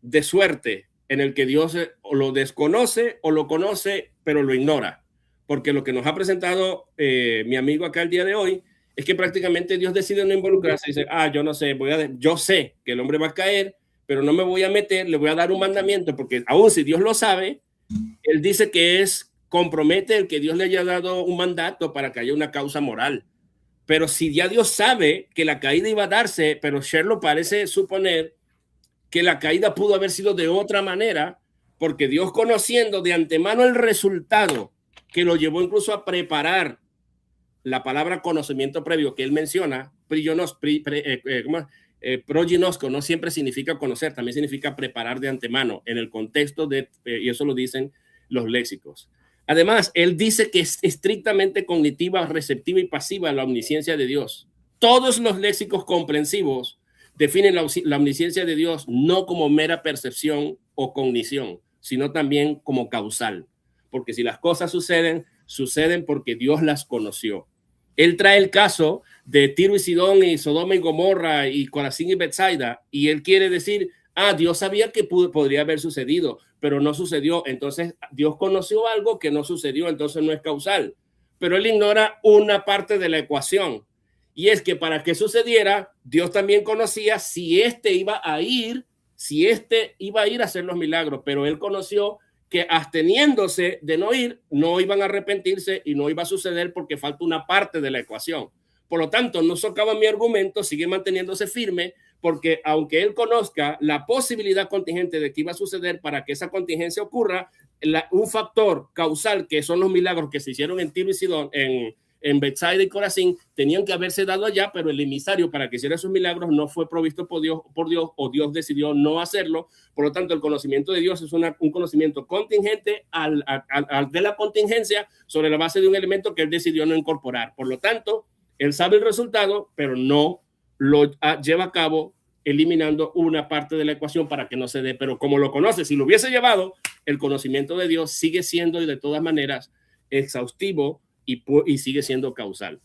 de suerte en el que Dios lo desconoce o lo conoce, pero lo ignora. Porque lo que nos ha presentado mi amigo acá el día de hoy es que prácticamente Dios decide no involucrarse y dice, yo no sé, yo sé que el hombre va a caer, pero no me voy a meter, le voy a dar un mandamiento, porque aún si Dios lo sabe, él dice que compromete el que Dios le haya dado un mandato para que haya una causa moral. Pero si ya Dios sabe que la caída iba a darse, pero Sherlock parece suponer que la caída pudo haber sido de otra manera, porque Dios, conociendo de antemano el resultado, que lo llevó incluso a preparar la palabra conocimiento previo que él menciona, proginosco, no siempre significa conocer, también significa preparar de antemano en el contexto y eso lo dicen los léxicos. Además, él dice que es estrictamente cognitiva, receptiva y pasiva la omnisciencia de Dios. Todos los léxicos comprensivos definen la omnisciencia de Dios no como mera percepción o cognición, sino también como causal. Porque si las cosas suceden porque Dios las conoció. Él trae el caso de Tiro y Sidón y Sodoma y Gomorra y Corazín y Betsaida y él quiere decir, Dios sabía que podría haber sucedido, pero no sucedió. Entonces Dios conoció algo que no sucedió, entonces no es causal. Pero él ignora una parte de la ecuación Y es que para que sucediera, Dios también conocía si éste iba a ir a hacer los milagros, pero él conoció que absteniéndose de no ir, no iban a arrepentirse y no iba a suceder porque falta una parte de la ecuación. Por lo tanto, no socava mi argumento, sigue manteniéndose firme, porque aunque él conozca la posibilidad contingente de que iba a suceder, para que esa contingencia ocurra, un factor causal, que son los milagros que se hicieron en Tiro y Sidón, en Betsaida y Corazín, tenían que haberse dado allá, pero el emisario para que hiciera esos milagros no fue provisto por Dios, o Dios decidió no hacerlo. Por lo tanto, el conocimiento de Dios es un conocimiento contingente de la contingencia sobre la base de un elemento que él decidió no incorporar. Por lo tanto, él sabe el resultado, pero no lo lleva a cabo eliminando una parte de la ecuación para que no se dé. Pero como lo conoce, si lo hubiese llevado, el conocimiento de Dios sigue siendo y de todas maneras exhaustivo y sigue siendo causal.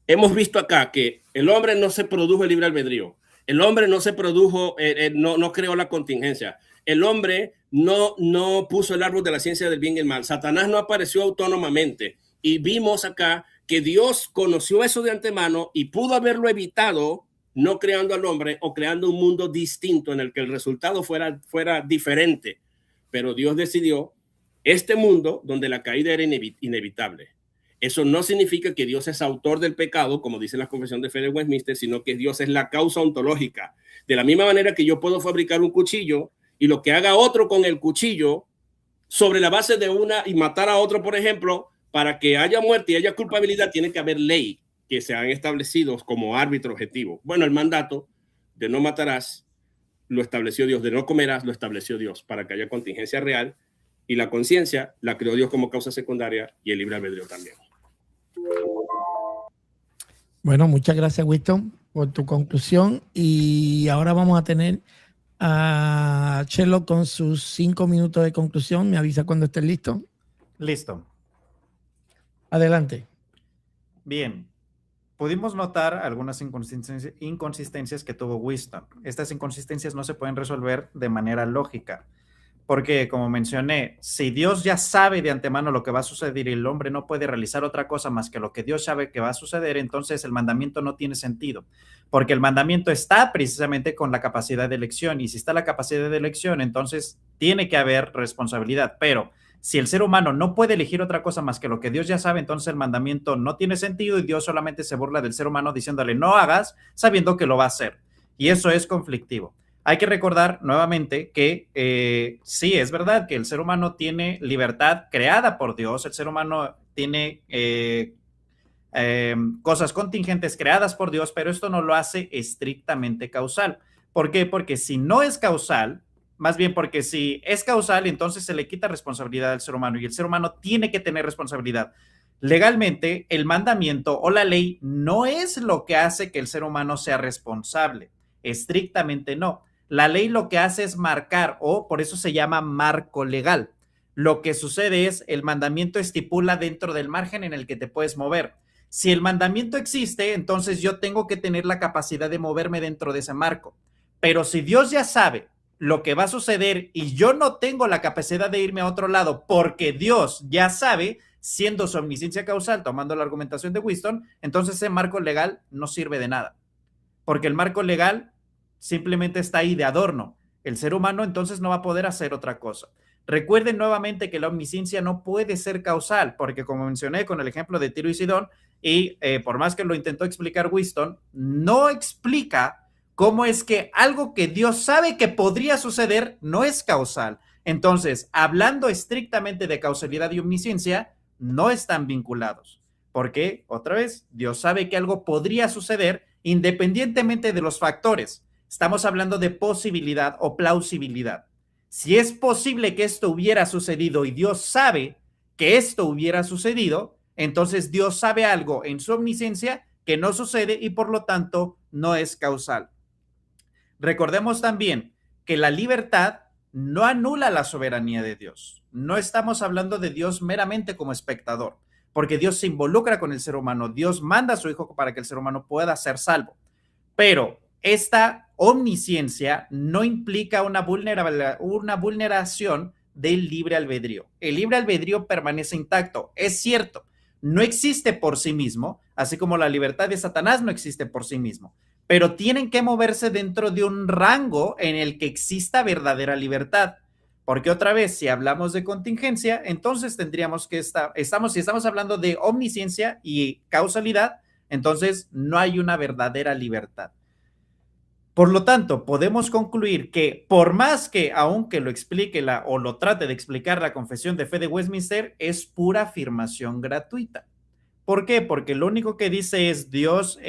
Hemos visto acá que el hombre no se produjo el libre albedrío. El hombre no se produjo, no creó la contingencia. El hombre no puso el árbol de la ciencia del bien y el mal. Satanás no apareció autónomamente. Y vimos acá que Dios conoció eso de antemano y pudo haberlo evitado no creando al hombre o creando un mundo distinto en el que el resultado fuera diferente. Pero Dios decidió este mundo donde la caída era inevitable. Eso no significa que Dios es autor del pecado, como dice la Confesión de Fe de Westminster, sino que Dios es la causa ontológica. De la misma manera que yo puedo fabricar un cuchillo y lo que haga otro con el cuchillo sobre la base de y matar a otro, por ejemplo, para que haya muerte y haya culpabilidad, tiene que haber ley que se han establecido como árbitro objetivo. Bueno, el mandato de no matarás lo estableció Dios, de no comerás lo estableció Dios para que haya contingencia real, y la conciencia la creó Dios como causa secundaria y el libre albedrío también. Bueno, muchas gracias, Winston, por tu conclusión. Y ahora vamos a tener a Chelo con sus 5 minutos de conclusión. Me avisa cuando estés listo. Listo. Adelante. Bien. Pudimos notar algunas inconsistencias que tuvo Winston. Estas inconsistencias no se pueden resolver de manera lógica. Porque, como mencioné, si Dios ya sabe de antemano lo que va a suceder y el hombre no puede realizar otra cosa más que lo que Dios sabe que va a suceder, entonces el mandamiento no tiene sentido. Porque el mandamiento está precisamente con la capacidad de elección. Y si está la capacidad de elección, entonces tiene que haber responsabilidad. Pero si el ser humano no puede elegir otra cosa más que lo que Dios ya sabe, entonces el mandamiento no tiene sentido y Dios solamente se burla del ser humano diciéndole no hagas, sabiendo que lo va a hacer. Y eso es conflictivo. Hay que recordar nuevamente que sí, es verdad que el ser humano tiene libertad creada por Dios, el ser humano tiene cosas contingentes creadas por Dios, pero esto no lo hace estrictamente causal. ¿Por qué? Porque si no es causal, más bien porque si es causal, entonces se le quita responsabilidad al ser humano y el ser humano tiene que tener responsabilidad. Legalmente, el mandamiento o la ley no es lo que hace que el ser humano sea responsable, estrictamente no. La ley lo que hace es marcar, o por eso se llama marco legal. Lo que sucede es, el mandamiento estipula dentro del margen en el que te puedes mover. Si el mandamiento existe, entonces yo tengo que tener la capacidad de moverme dentro de ese marco. Pero si Dios ya sabe lo que va a suceder y yo no tengo la capacidad de irme a otro lado porque Dios ya sabe, siendo su omnisciencia causal, tomando la argumentación de Winston, entonces ese marco legal no sirve de nada. Porque el marco legal simplemente está ahí de adorno. El ser humano entonces no va a poder hacer otra cosa. Recuerden nuevamente que la omnisciencia no puede ser causal, porque como mencioné con el ejemplo de Tiro y Sidón, y por más que lo intentó explicar Winston, no explica cómo es que algo que Dios sabe que podría suceder no es causal. Entonces, hablando estrictamente de causalidad y omnisciencia, no están vinculados. Porque, otra vez, Dios sabe que algo podría suceder independientemente de los factores. Estamos hablando de posibilidad o plausibilidad. Si es posible que esto hubiera sucedido y Dios sabe que esto hubiera sucedido, entonces Dios sabe algo en su omnisciencia que no sucede y por lo tanto no es causal. Recordemos también que la libertad no anula la soberanía de Dios. No estamos hablando de Dios meramente como espectador, porque Dios se involucra con el ser humano. Dios manda a su Hijo para que el ser humano pueda ser salvo. Pero esta omnisciencia no implica una vulneración del libre albedrío. El libre albedrío permanece intacto. Es cierto, no existe por sí mismo, así como la libertad de Satanás no existe por sí mismo, pero tienen que moverse dentro de un rango en el que exista verdadera libertad. Porque otra vez, si hablamos de contingencia, entonces tendríamos que si estamos hablando de omnisciencia y causalidad, entonces no hay una verdadera libertad. Por lo tanto, podemos concluir que por más que, aunque lo explique o lo trate de explicar la Confesión de Fe de Westminster, es pura afirmación gratuita. ¿Por qué? Porque lo único que dice es Dios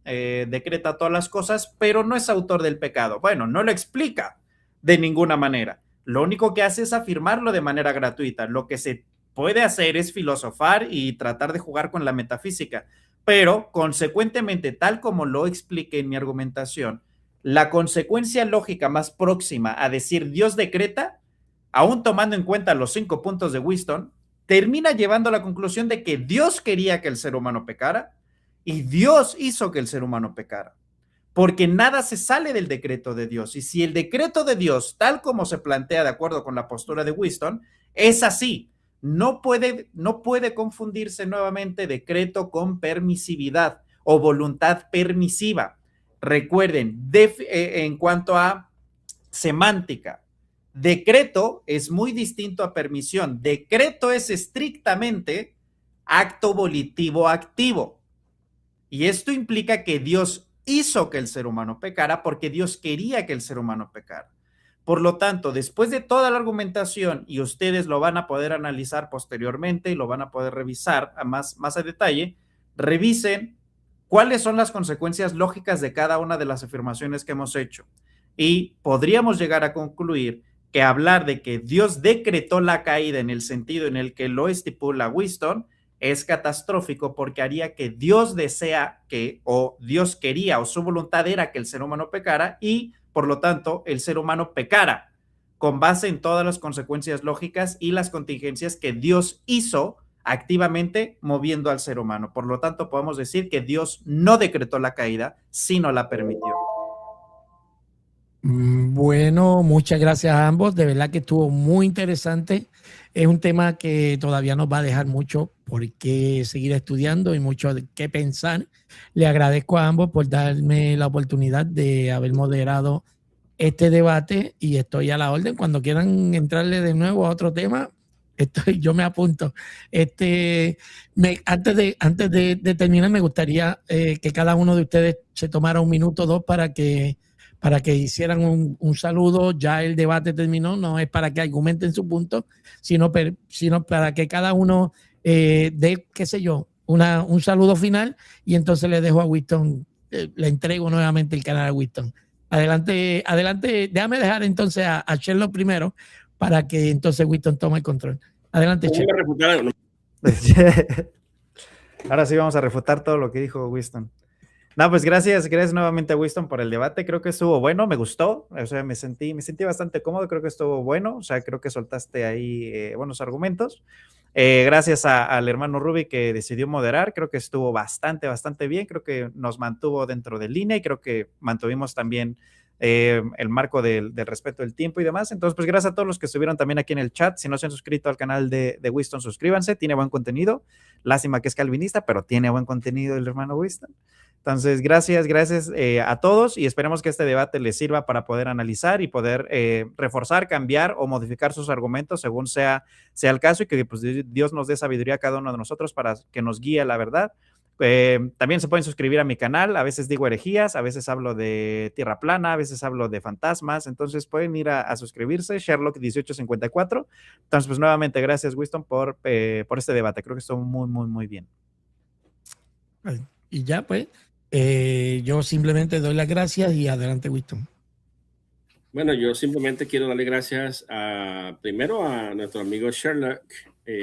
decreta todas las cosas, pero no es autor del pecado. Bueno, no lo explica de ninguna manera. Lo único que hace es afirmarlo de manera gratuita. Lo que se puede hacer es filosofar y tratar de jugar con la metafísica, pero consecuentemente, tal como lo expliqué en mi argumentación, la consecuencia lógica más próxima a decir Dios decreta, aún tomando en cuenta los 5 puntos de Whiston, termina llevando a la conclusión de que Dios quería que el ser humano pecara y Dios hizo que el ser humano pecara, porque nada se sale del decreto de Dios. Y si el decreto de Dios, tal como se plantea de acuerdo con la postura de Whiston, es así, no puede confundirse nuevamente decreto con permisividad o voluntad permisiva. Recuerden, en cuanto a semántica, decreto es muy distinto a permisión. Decreto es estrictamente acto volitivo activo. Y esto implica que Dios hizo que el ser humano pecara porque Dios quería que el ser humano pecara. Por lo tanto, después de toda la argumentación, y ustedes lo van a poder analizar posteriormente y lo van a poder revisar más a detalle, revisen cuáles son las consecuencias lógicas de cada una de las afirmaciones que hemos hecho. Y podríamos llegar a concluir que hablar de que Dios decretó la caída en el sentido en el que lo estipula Whiston es catastrófico, porque haría que Dios desea que, o Dios quería, o su voluntad era que el ser humano pecara y, por lo tanto, el ser humano pecara con base en todas las consecuencias lógicas y las contingencias que Dios hizo activamente moviendo al ser humano. Por lo tanto, podemos decir que Dios no decretó la caída, sino la permitió. Bueno, muchas gracias a ambos. De verdad que estuvo muy interesante. Es un tema que todavía nos va a dejar mucho por qué seguir estudiando y mucho de qué pensar. Le agradezco a ambos por darme la oportunidad de haber moderado este debate y estoy a la orden. Cuando quieran entrarle de nuevo a otro tema, yo me apunto. Antes de terminar, me gustaría que cada uno de ustedes se tomara 1 minuto o 2 para que hicieran un saludo. Ya el debate terminó, no es para que argumenten su punto, sino para que cada uno dé, qué sé yo, un saludo final, y entonces le dejo a Whiston, le entrego nuevamente el canal a Whiston. Adelante, déjame dejar entonces a Sherlock primero, para que entonces Whiston tome el control. Adelante, Sherlock. Ahora sí vamos a refutar todo lo que dijo Whiston. No, pues gracias nuevamente a Whiston por el debate. Creo que estuvo bueno, me gustó, o sea, me sentí bastante cómodo, creo que estuvo bueno, o sea, creo que soltaste ahí buenos argumentos. Gracias al hermano Ruby que decidió moderar, creo que estuvo bastante bien, creo que nos mantuvo dentro de línea y creo que mantuvimos también el marco del respeto del tiempo y demás. Entonces, pues gracias a todos los que estuvieron también aquí en el chat. Si no se han suscrito al canal de Whiston, suscríbanse, tiene buen contenido. Lástima que es calvinista, pero tiene buen contenido el hermano Whiston. Entonces, gracias a todos y esperemos que este debate les sirva para poder analizar y poder reforzar, cambiar o modificar sus argumentos según sea el caso, y que pues, Dios nos dé sabiduría a cada uno de nosotros para que nos guíe a la verdad. También se pueden suscribir a mi canal, a veces digo herejías, a veces hablo de tierra plana, a veces hablo de fantasmas, entonces pueden ir a suscribirse, Sherlock 1854. Entonces, pues nuevamente gracias Whiston por este debate, creo que estuvo muy bien. Y ya pues, yo simplemente doy las gracias y adelante Whiston. Bueno, yo simplemente quiero darle gracias primero a nuestro amigo Sherlock.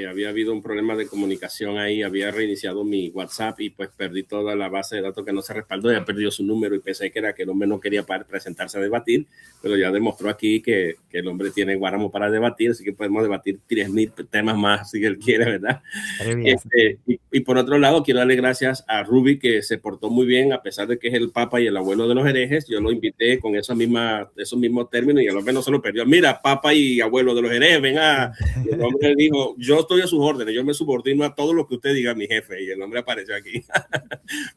Había habido un problema de comunicación ahí, había reiniciado mi WhatsApp y pues perdí toda la base de datos que no se respaldó, ya perdió su número y pensé que era que el hombre no quería presentarse a debatir, pero ya demostró aquí que el hombre tiene guáramo para debatir, así que podemos debatir 3,000 temas más si él quiere, ¿verdad? Y por otro lado, quiero darle gracias a Ruby, que se portó muy bien, a pesar de que es el papa y el abuelo de los herejes. Yo lo invité con esos mismos términos y el hombre no se lo perdió. Mira, papa y abuelo de los herejes, venga. Y el hombre dijo, yo yo estoy a sus órdenes, yo me subordino a todo lo que usted diga, mi jefe, y el nombre apareció aquí.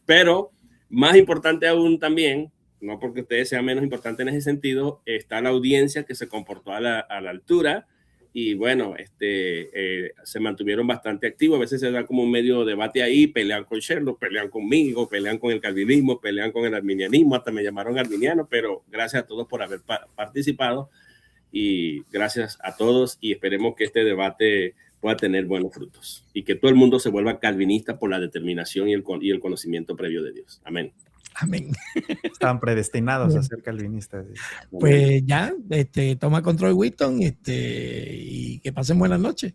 Pero más importante aún también, no porque ustedes sean menos importantes en ese sentido, está la audiencia que se comportó a la altura y bueno, se mantuvieron bastante activos. A veces se da como un medio debate ahí, pelean con Sherlock, pelean conmigo, pelean con el calvinismo, pelean con el arminianismo, hasta me llamaron arminiano, pero gracias a todos por haber participado y gracias a todos y esperemos que este debate pueda tener buenos frutos y que todo el mundo se vuelva calvinista por la determinación y el conocimiento previo de Dios. Amén. Amén. Estaban predestinados a ser calvinistas. Pues ya, toma control, Winston, y que pasen buenas noches.